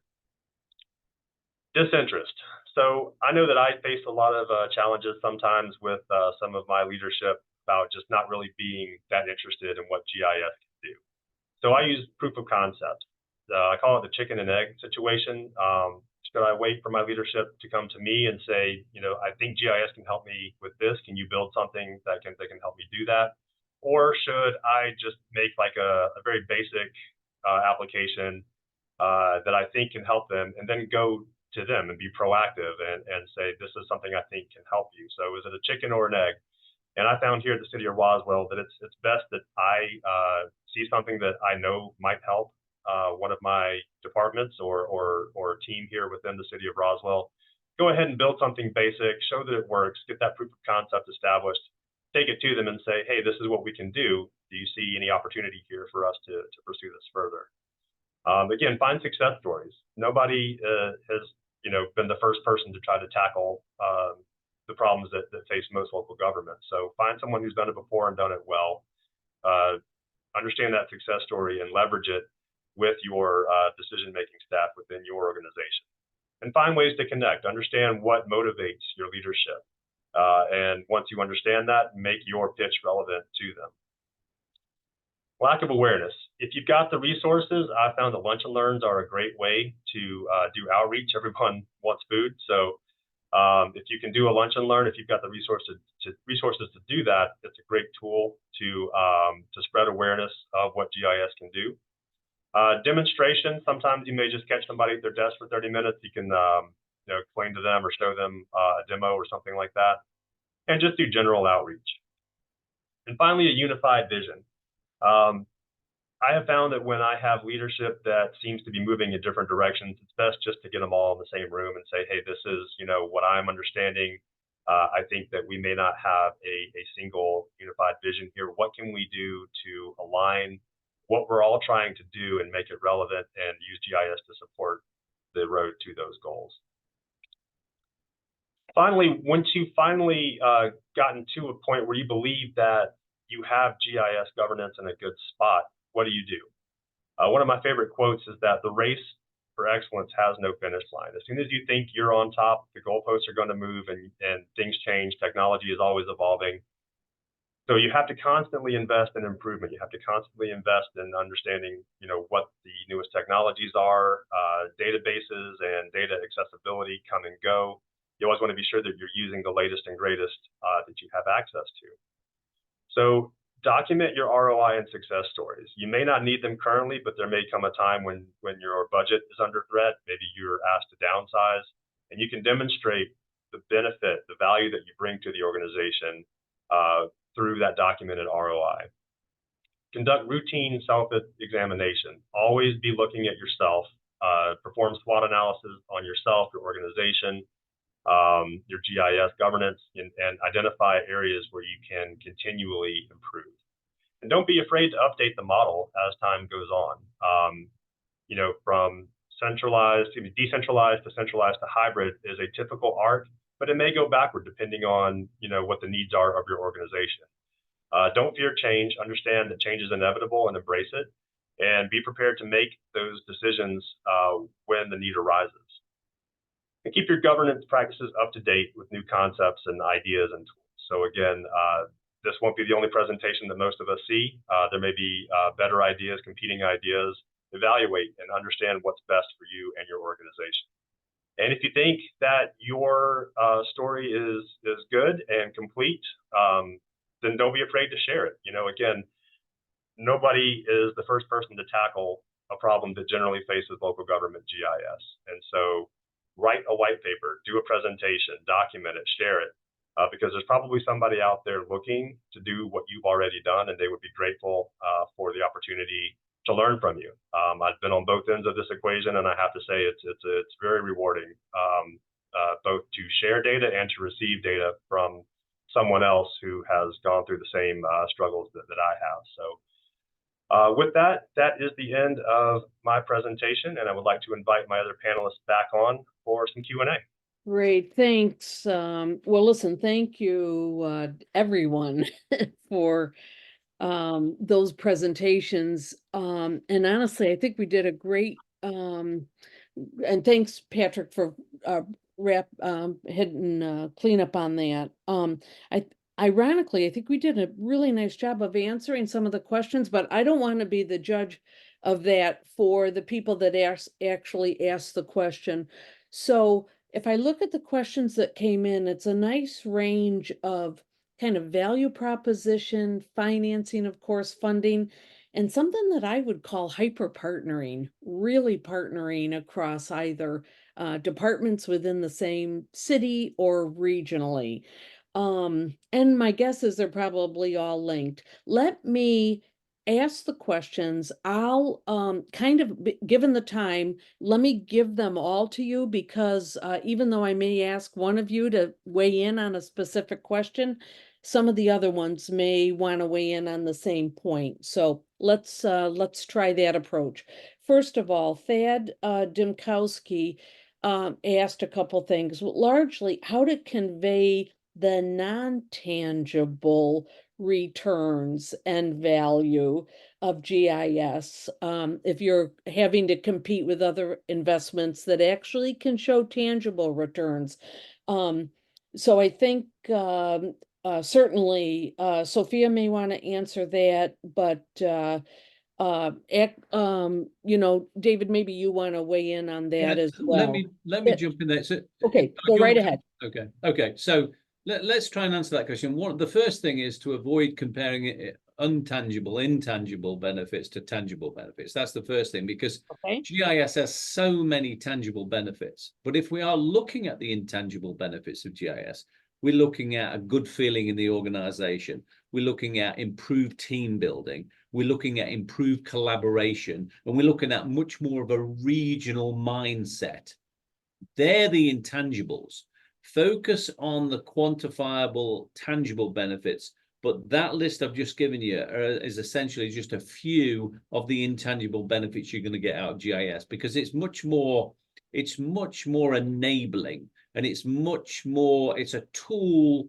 Disinterest. So I know that I face a lot of challenges sometimes with some of my leadership about just not really being that interested in what GIS can do. So I use proof of concept. I call it the chicken and egg situation. Should I wait for my leadership to come to me and say, I think GIS can help me with this. Can you build something that can help me do that? Or should I just make like a very basic application that I think can help them, and then go to them and be proactive and say, this is something I think can help you. So is it a chicken or an egg? And I found here at the city of Roswell that it's best that I see something that I know might help one of my departments or team here within the city of Roswell. Go ahead and build something basic, show that it works, get that proof of concept established, take it to them and say, hey, this is what we can do. Do you see any opportunity here for us to pursue this further? Again, find success stories. Nobody has been the first person to try to tackle the problems that face most local governments. So find someone who's done it before and done it well. Understand that success story and leverage it with your decision-making staff within your organization. And find ways to connect. Understand what motivates your leadership. And once you understand that, make your pitch relevant to them. Lack of awareness. If you've got the resources, I found that lunch and learns are a great way to do outreach. Everyone wants food. So If you can do a lunch and learn, if you've got the resources to do that, it's a great tool to spread awareness of what GIS can do. Demonstration, sometimes you may just catch somebody at their desk for 30 minutes. You can explain to them or show them a demo or something like that, and just do general outreach. And finally, a unified vision. I have found that when I have leadership that seems to be moving in different directions, it's best just to get them all in the same room and say, hey, this is what I'm understanding. I think that we may not have a single unified vision here. What can we do to align what we're all trying to do and make it relevant and use GIS to support the road to those goals? Finally, once you've gotten to a point where you believe that you have GIS governance in a good spot, what do you do? One of my favorite quotes is that the race for excellence has no finish line. As soon as you think you're on top, the goalposts are going to move and things change. Technology is always evolving. So you have to constantly invest in improvement. You have to constantly invest in understanding, what the newest technologies are, databases and data accessibility come and go. You always want to be sure that you're using the latest and greatest that you have access to. So document your ROI and success stories. You may not need them currently, but there may come a time when your budget is under threat. Maybe you're asked to downsize, and you can demonstrate the benefit, the value that you bring to the organization through that documented ROI. Conduct routine self-examination. Always be looking at yourself. Perform SWOT analysis on yourself, your organization, your GIS governance, and identify areas where you can continually improve. And don't be afraid to update the model as time goes on. From decentralized to centralized to hybrid is a typical arc, but it may go backward depending on what the needs are of your organization. Don't fear change. Understand that change is inevitable and embrace it, and be prepared to make those decisions when the need arises. And keep your governance practices up to date with new concepts and ideas and tools. So again, this won't be the only presentation that most of us see. There may be better ideas, competing ideas. Evaluate and understand what's best for you and your organization. And if you think that your story is good and complete, then don't be afraid to share it. Again, nobody is the first person to tackle a problem that generally faces local government GIS. And so write a white paper, do a presentation, document it, share it, because there's probably somebody out there looking to do what you've already done, and they would be grateful for the opportunity to learn from you. I've been on both ends of this equation, and I have to say it's very rewarding, both to share data and to receive data from someone else who has gone through the same struggles that I have. So with that is the end of my presentation, and I would like to invite my other panelists back on for some Q&A. Great, thanks. Well, listen, thank you, everyone, for those presentations. And honestly, I think we did a great, and thanks, Patrick, for hitting cleanup on that. Ironically, I think we did a really nice job of answering some of the questions, but I don't want to be the judge of that for the people that actually asked the question. So if I look at the questions that came in, it's a nice range of kind of value proposition, financing, of course, funding, and something that I would call hyper partnering, really partnering across either departments within the same city or regionally. And my guess is they're probably all linked. Let me ask the questions. I'll given the time, let me give them all to you, because even though I may ask one of you to weigh in on a specific question, some of the other ones may want to weigh in on the same point. So let's try that approach. First of all, Thad Dimkowski asked a couple things, largely how to convey the non-tangible returns and value of GIS if you're having to compete with other investments that actually can show tangible returns. So I think certainly Sophia may want to answer that, but David, maybe you want to weigh in on that as well. Let me jump in there. So, okay, go right ahead. Okay. So let's try and answer that question. The first thing is to avoid comparing intangible benefits to tangible benefits. That's the first thing, because GIS has so many tangible benefits. But if we are looking at the intangible benefits of GIS, we're looking at a good feeling in the organization. We're looking at improved team building. We're looking at improved collaboration. And we're looking at much more of a regional mindset. They're the intangibles. Focus on the quantifiable, tangible benefits. But that list I've just given you is essentially just a few of the intangible benefits you're going to get out of GIS, because it's much more enabling, and it's a tool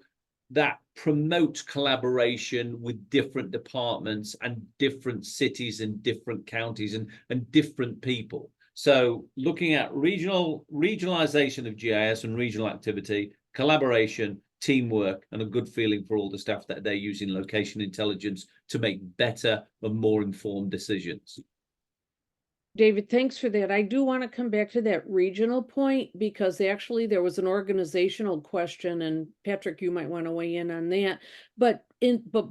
that promotes collaboration with different departments and different cities and different counties and different people. So looking at regionalization of GIS and regional activity, collaboration, teamwork, and a good feeling for all the staff that they're using location intelligence to make better and more informed decisions. David, thanks for that. I do want to come back to that regional point, because actually there was an organizational question, and Patrick, you might want to weigh in on that. But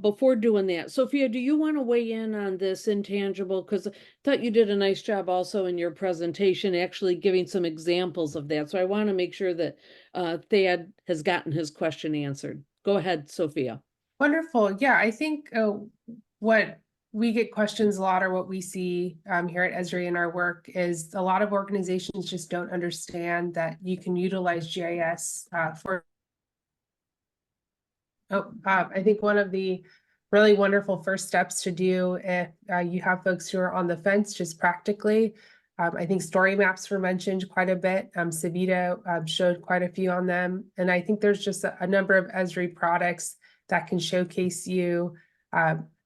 before doing that, Sophia, do you want to weigh in on this intangible? Because I thought you did a nice job also in your presentation, actually giving some examples of that. So I want to make sure that Thad has gotten his question answered. Go ahead, Sophia. Wonderful. Yeah, I think what we get questions a lot, or what we see here at Esri in our work, is a lot of organizations just don't understand that you can utilize GIS for. I think one of the really wonderful first steps to do, if you have folks who are on the fence, just practically, I think story maps were mentioned quite a bit. Savita showed quite a few on them. And I think there's just a number of Esri products that can showcase you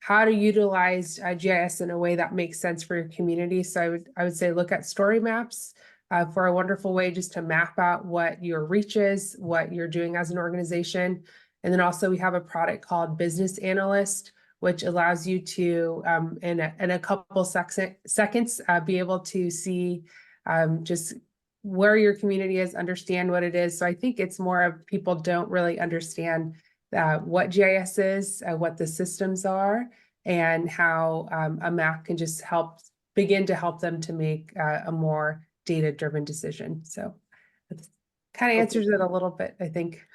how to utilize GIS in a way that makes sense for your community. So I would say look at story maps for a wonderful way just to map out what your reach is, what you're doing as an organization. And then also we have a product called Business Analyst, which allows you to, in a couple seconds, be able to see just where your community is, understand what it is. So I think it's more of people don't really understand what GIS is, what the systems are, and how a map can just begin to help them to make a more data-driven decision. So that kind of answers it a little bit, I think.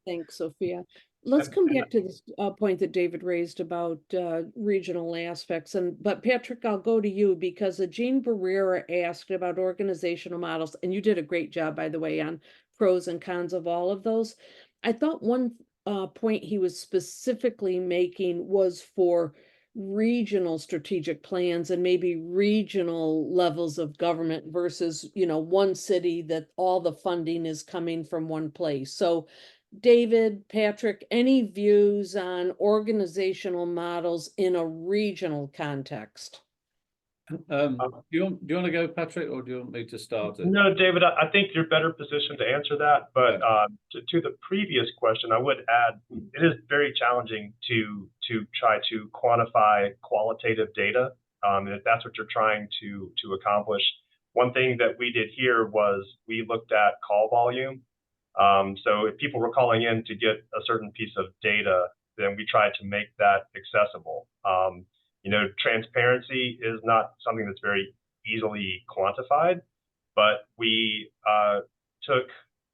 Thanks, Sophia. Let's come back to this point that David raised about regional aspects. But Patrick, I'll go to you, because Jean Barrera asked about organizational models, and you did a great job, by the way, on pros and cons of all of those. I thought one point he was specifically making was for regional strategic plans and maybe regional levels of government versus, one city that all the funding is coming from one place. So David, Patrick, any views on organizational models in a regional context? Do you want to go, Patrick, or do you want me to start it? No, David, I think you're better positioned to answer that. But to the previous question, I would add, it is very challenging to try to quantify qualitative data. If that's what you're trying to accomplish. One thing that we did here was we looked at call volume. So if people were calling in to get a certain piece of data, then we tried to make that accessible. Transparency is not something that's very easily quantified, but we took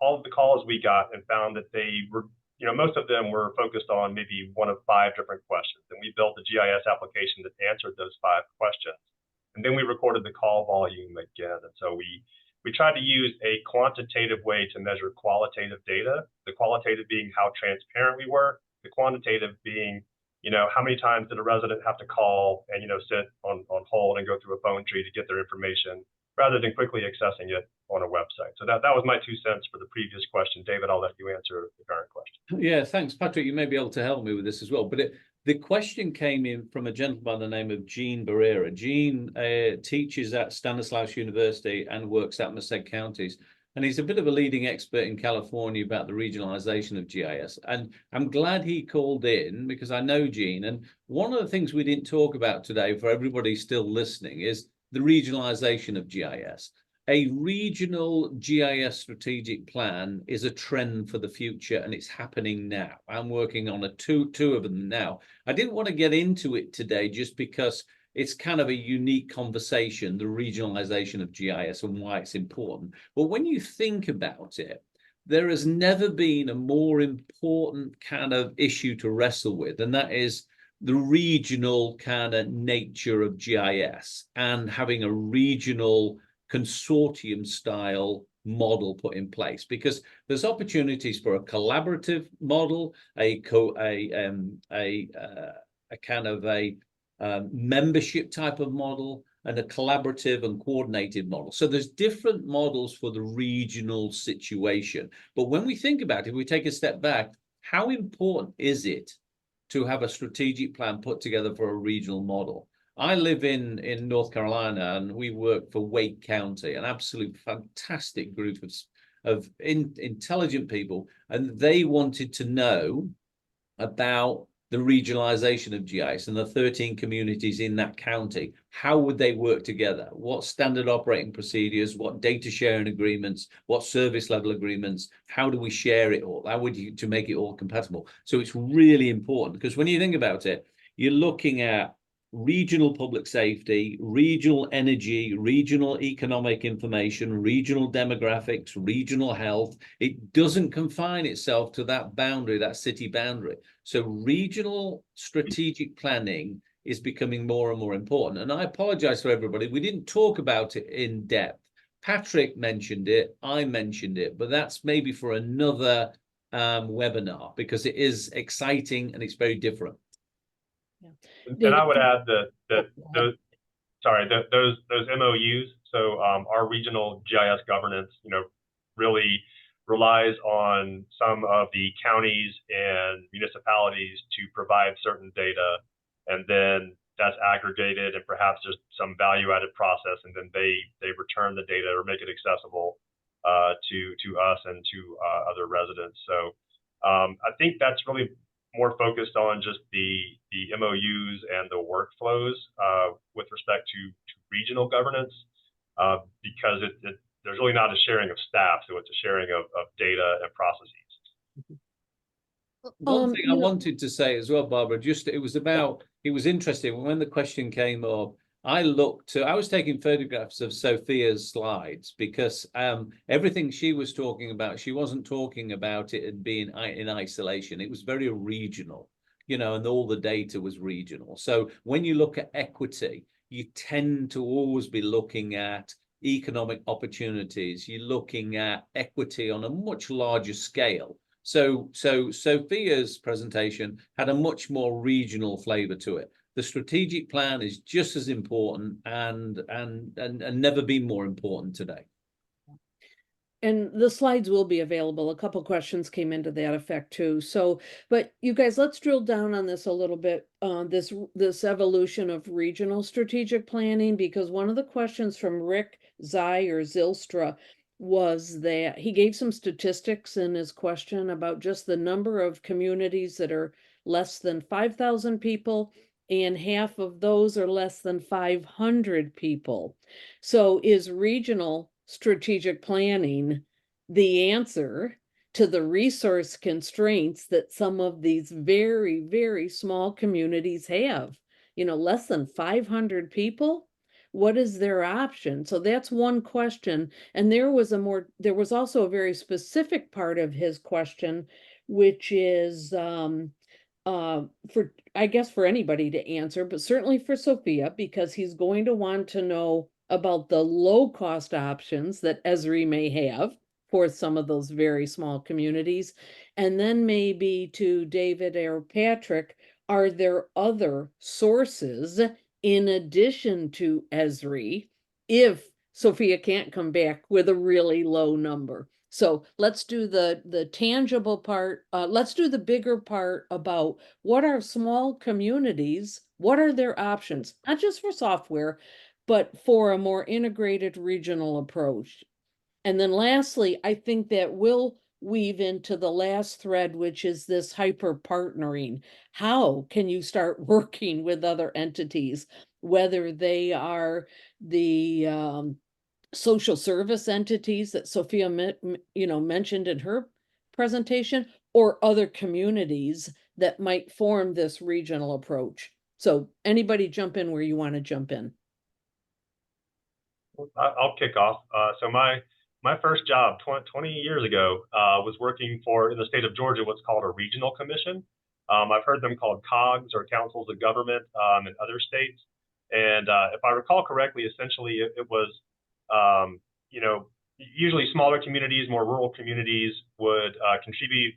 all of the calls we got and found that they were, most of them were focused on maybe one of 5 different questions. And we built a GIS application that answered those 5 questions. And then we recorded the call volume again. And so we tried to use a quantitative way to measure qualitative data, the qualitative being how transparent we were, the quantitative being, how many times did a resident have to call and, sit on hold and go through a phone tree to get their information, rather than quickly accessing it on a website. So that was my 2 cents for the previous question. David, I'll let you answer the current question. Yeah, thanks, Patrick. You may be able to help me with this as well. But the question came in from a gentleman by the name of Jean Barrera. Jean teaches at Stanislaus University and works at Merced counties. And he's a bit of a leading expert in California about the regionalization of GIS. And I'm glad he called in, because I know Jean. And one of the things we didn't talk about today, for everybody still listening, is the regionalization of GIS. a regional GIS strategic plan is a trend for the future, and it's happening now. I'm working on two of them now. I didn't want to get into it today just because it's kind of a unique conversation, the regionalization of GIS and why it's important. But when you think about it, there has never been a more important kind of issue to wrestle with, and that is the regional kind of nature of GIS and having a regional consortium style model put in place, because there's opportunities for a collaborative model, a kind of a membership type of model, and a collaborative and coordinated model. So there's different models for the regional situation. But when we think about it, if we take a step back, how important is it to have a strategic plan put together for a regional model? I live in North Carolina, and we work for Wake County, an absolute fantastic group of intelligent people, and they wanted to know about the regionalization of GIS and the 13 communities in that county. How would they work together? What standard operating procedures, what data sharing agreements, what service level agreements, how do we share it all? How would you to make it all compatible? So it's really important, because when you think about it, you're looking at regional public safety, regional energy, regional economic information, regional demographics, regional health. It doesn't confine itself to that boundary, that city boundary. So regional strategic planning is becoming more and more important. And I apologize for everybody, we didn't talk about it in depth. Patrick mentioned it, I mentioned it, but that's maybe for another webinar, because it is exciting and it's very different. And I would add that those MOUs, so our regional GIS governance, really relies on some of the counties and municipalities to provide certain data, and then that's aggregated and perhaps just some value-added process, and then they return the data or make it accessible to us and to other residents. So I think that's really more focused on just the MOUs and the workflows with respect to regional governance, because there's really not a sharing of staff, so it's a sharing of data and processes. One thing I wanted to say as well, Barbara, it was interesting when the question came up. I was taking photographs of Sophia's slides, because everything she was talking about, she wasn't talking about it being in isolation. It was very regional, and all the data was regional. So when you look at equity, you tend to always be looking at economic opportunities. You're looking at equity on a much larger scale. So Sophia's presentation had a much more regional flavor to it. The strategic plan is just as important and never been more important today. And the slides will be available. A couple questions came into that effect too. So, but you guys, let's drill down on this a little bit, this evolution of regional strategic planning, because one of the questions from Rick Zylstra was that he gave some statistics in his question about just the number of communities that are less than 5,000 people, and half of those are less than 500 people. So is regional strategic planning the answer to the resource constraints that some of these very, very small communities have? Less than 500 people? What is their option? So that's one question. And there was also a very specific part of his question, which is I guess for anybody to answer, but certainly for Sophia, because he's going to want to know about the low cost options that Esri may have for some of those very small communities. And then maybe to David or Patrick, are there other sources in addition to Esri if Sophia can't come back with a really low number? So let's do the tangible part. Let's do the bigger part about what are small communities, what are their options, not just for software, but for a more integrated regional approach. And then lastly, I think that we'll weave into the last thread, which is this hyper partnering. How can you start working with other entities, whether they are the social service entities that Sophia mentioned in her presentation, or other communities that might form this regional approach. So anybody jump in where you want to jump in. I'll kick off. So my first job 20 years ago was working for, in the state of Georgia, what's called a regional commission. I've heard them called COGS, or councils of government, in other states. And if I recall correctly, essentially it was, you know, usually smaller communities, more rural communities would contribute,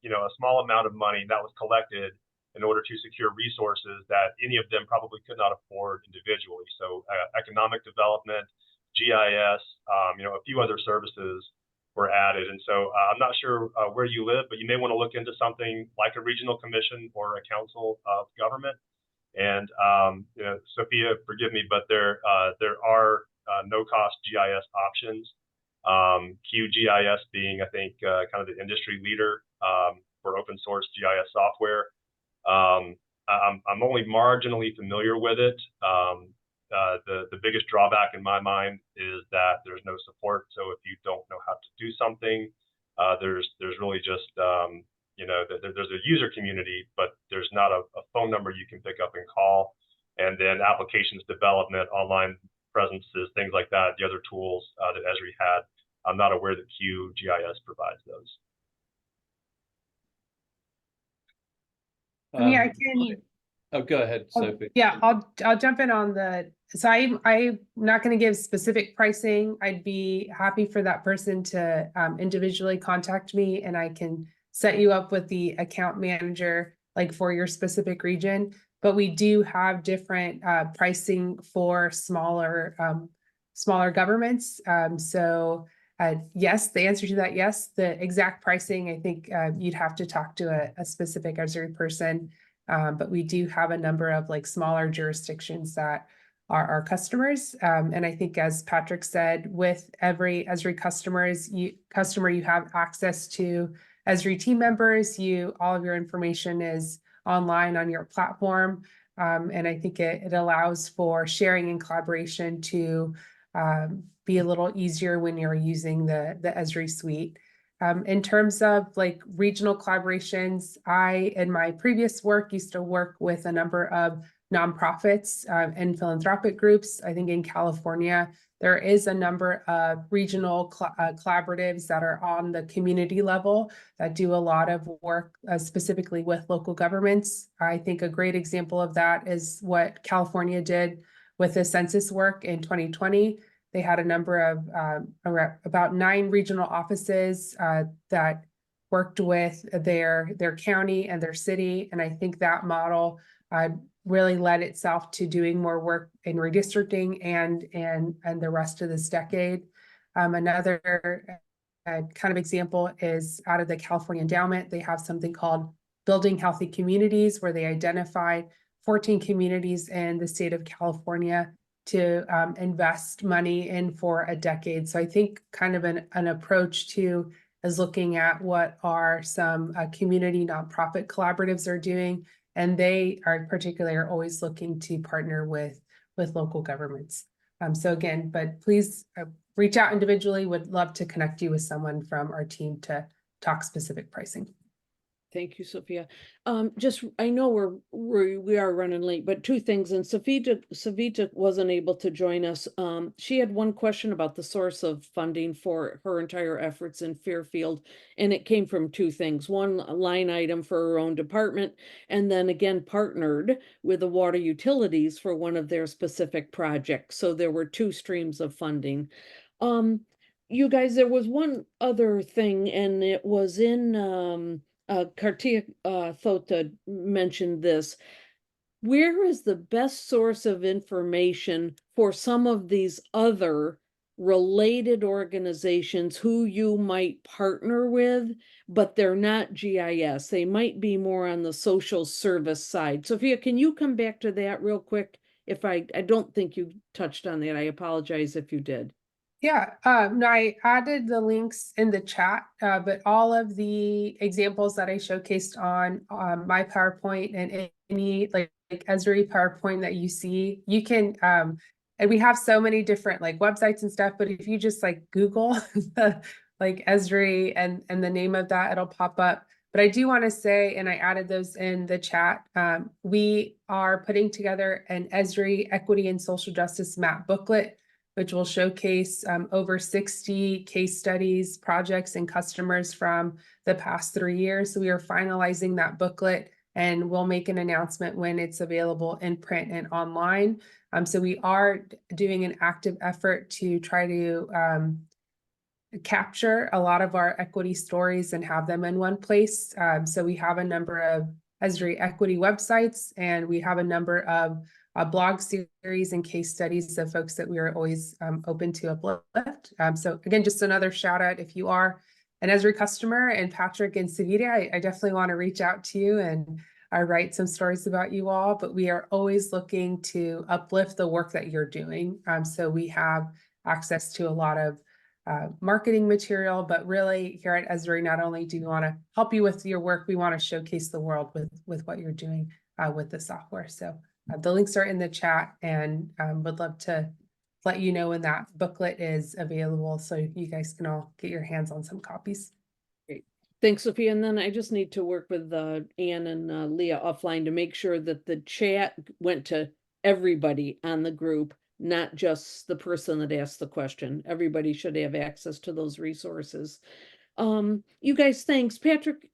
you know, a small amount of money that was collected in order to secure resources that any of them probably could not afford individually. So economic development, GIS, you know, a few other services were added. And so I'm not sure where you live, but you may want to look into something like a regional commission or a council of government. And you know, Sophia, forgive me, but there are no-cost GIS options. QGIS being, I think, kind of the industry leader for open source GIS software. I'm only marginally familiar with it. The biggest drawback in my mind is that there's no support. So if you don't know how to do something, there's really just you know, there's a user community, but there's not a phone number you can pick up and call. And then applications development, online presences, things like that, the other tools that Esri had. I'm not aware that QGIS provides those. I mean, I can. Oh, go ahead, Sophie. Yeah, I'll jump in on the, so I'm not going to give specific pricing. I'd be happy for that person to individually contact me, and I can set you up with the account manager, like for your specific region. But we do have different pricing for smaller governments. So yes, the answer to that, yes. The exact pricing, I think you'd have to talk to a specific Esri person. But we do have a number of like smaller jurisdictions that are our customers. And I think, as Patrick said, with every Esri customer, you have access to Esri team members. All of your information is online on your platform. And I think it allows for sharing and collaboration to be a little easier when you're using the Esri suite. In terms of like regional collaborations, I, in my previous work, used to work with a number of nonprofits and philanthropic groups. I think in California, there is a number of regional collaboratives that are on the community level that do a lot of work specifically with local governments. I think a great example of that is what California did with the census work in 2020. They had a number of about 9 regional offices that worked with their county and their city. And I think that model really led itself to doing more work in redistricting and the rest of this decade. Another kind of example is out of the California Endowment. They have something called Building Healthy Communities, where they identified 14 communities in the state of California to invest money in for a decade. So I think kind of an approach to is looking at what are some community nonprofit collaboratives are doing, and they are particularly always looking to partner with local governments. So again, but please reach out individually. Would love to connect you with someone from our team to talk specific pricing. Thank you, Sophia. I know we are running late, but 2 things. And Savita wasn't able to join us. She had one question about the source of funding for her entire efforts in Fairfield, and it came from 2 things. One, a line item for her own department, and then again partnered with the water utilities for one of their specific projects. So there were 2 streams of funding. You guys, there was one other thing, and it was in Garcia Thota mentioned this. Where is the best source of information for some of these other related organizations who you might partner with, but they're not GIS? They might be more on the social service side. Sophia, can you come back to that real quick? If I don't think you touched on that. I apologize if you did. Yeah, no, I added the links in the chat, but all of the examples that I showcased on my PowerPoint and any like Esri PowerPoint that you see, you can and we have so many different like websites and stuff, but if you just like Google like Esri and the name of that, it'll pop up. But I do want to say, and I added those in the chat, we are putting together an Esri Equity and Social Justice Map booklet, which will showcase over 60 case studies, projects, and customers from the past 3 years. So we are finalizing that booklet, and we'll make an announcement when it's available in print and online. So we are doing an active effort to try to capture a lot of our equity stories and have them in one place. So we have a number of Esri equity websites, and we have a number of blog series and case studies of folks that we are always open to uplift. So again, just another shout out if you are an Esri customer, and Patrick and Savita, I definitely want to reach out to you and write some stories about you all, but we are always looking to uplift the work that you're doing. So we have access to a lot of marketing material, but really here at Esri, not only do we want to help you with your work, we want to showcase the world with what you're doing with the software. So the links are in the chat, and would love to let you know when that booklet is available so you guys can all get your hands on some copies. Great. Thanks, Sophia. And then I just need to work with Anne and Leah offline to make sure that the chat went to everybody on the group, not just the person that asked the question. Everybody should have access to those resources. You guys, thanks. Patrick,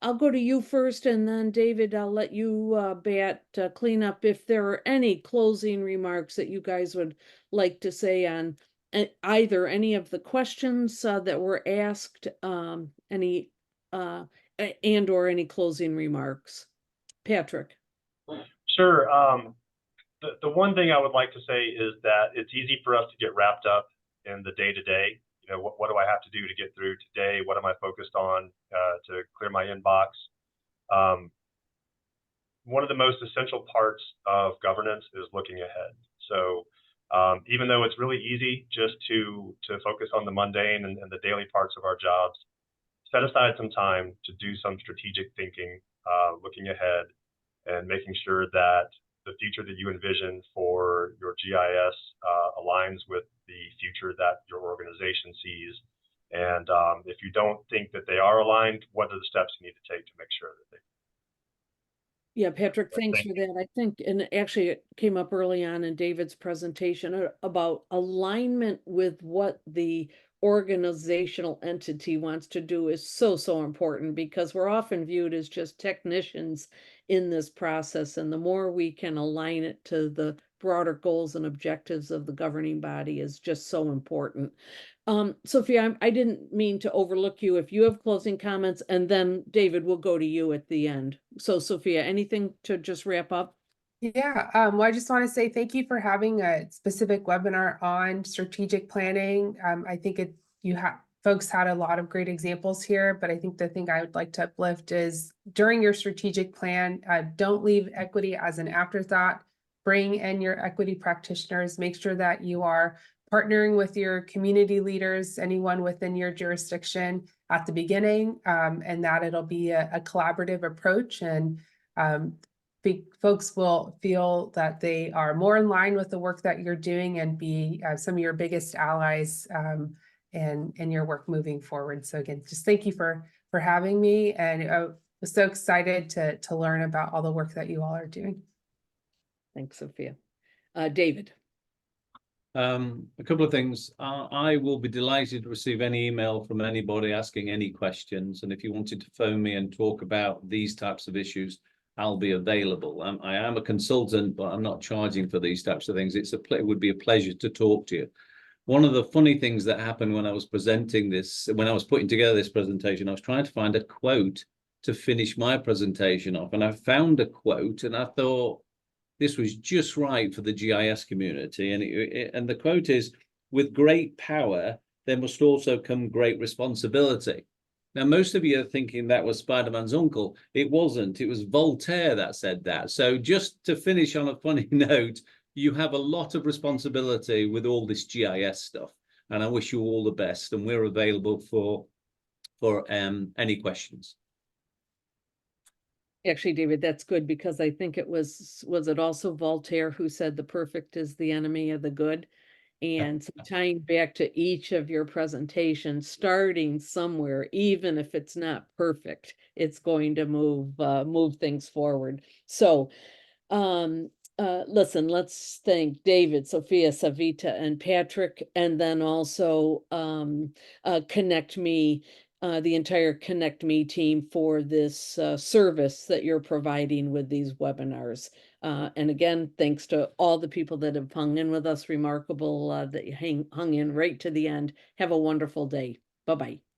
I'll go to you first, and then David, I'll let you clean up if there are any closing remarks that you guys would like to say on either any of the questions that were asked, any and or any closing remarks. Patrick. Sure. The one thing I would like to say is that it's easy for us to get wrapped up in the day-to-day. You know, what do I have to do to get through today? What am I focused on to clear my inbox? One of the most essential parts of governance is looking ahead. So even though it's really easy just to focus on the mundane and the daily parts of our jobs, set aside some time to do some strategic thinking, looking ahead, and making sure that the future that you envision for your GIS aligns with the future that your organization sees. And if you don't think that they are aligned, what are the steps you need to take to make sure that they? Yeah, Patrick, thanks for that. I think, and actually it came up early on in David's presentation about alignment with what the organizational entity wants to do is so important, because we're often viewed as just technicians in this process. And the more we can align it to the broader goals and objectives of the governing body is just so important. Sophia, I didn't mean to overlook you. If you have closing comments, and then David, will go to you at the end. So Sophia, anything to just wrap up? Yeah, well, I just want to say thank you for having a specific webinar on strategic planning. I think folks had a lot of great examples here, but I think the thing I would like to uplift is during your strategic plan, don't leave equity as an afterthought. Bring in your equity practitioners, make sure that you are partnering with your community leaders, anyone within your jurisdiction at the beginning, and that it'll be a collaborative approach, and folks will feel that they are more in line with the work that you're doing and be some of your biggest allies in your work moving forward. So again, just thank you for having me, and I was so excited to learn about all the work that you all are doing. Thanks, Sophia. David. A couple of things. I will be delighted to receive any email from anybody asking any questions. And if you wanted to phone me and talk about these types of issues, I'll be available. I am a consultant, but I'm not charging for these types of things. It would be a pleasure to talk to you. One of the funny things that happened when I was presenting this, when I was putting together this presentation, I was trying to find a quote to finish my presentation off. And I found a quote, and I thought, this was just right for the GIS community. And the quote is, "With great power, there must also come great responsibility." Now, most of you are thinking that was Spider-Man's uncle. It wasn't. It was Voltaire that said that. So just to finish on a funny note, you have a lot of responsibility with all this GIS stuff. And I wish you all the best. And we're available for any questions. Actually, David, that's good because I think it was it also Voltaire who said the perfect is the enemy of the good? And so tying back to each of your presentations, starting somewhere, even if it's not perfect, it's going to move things forward. So, listen, let's thank David, Sophia, Savita, and Patrick, and then also Connect Me, the entire Connect Me team for this service that you're providing with these webinars. And again, thanks to all the people that have hung in with us. Remarkable that you hung in right to the end. Have a wonderful day. Bye-bye.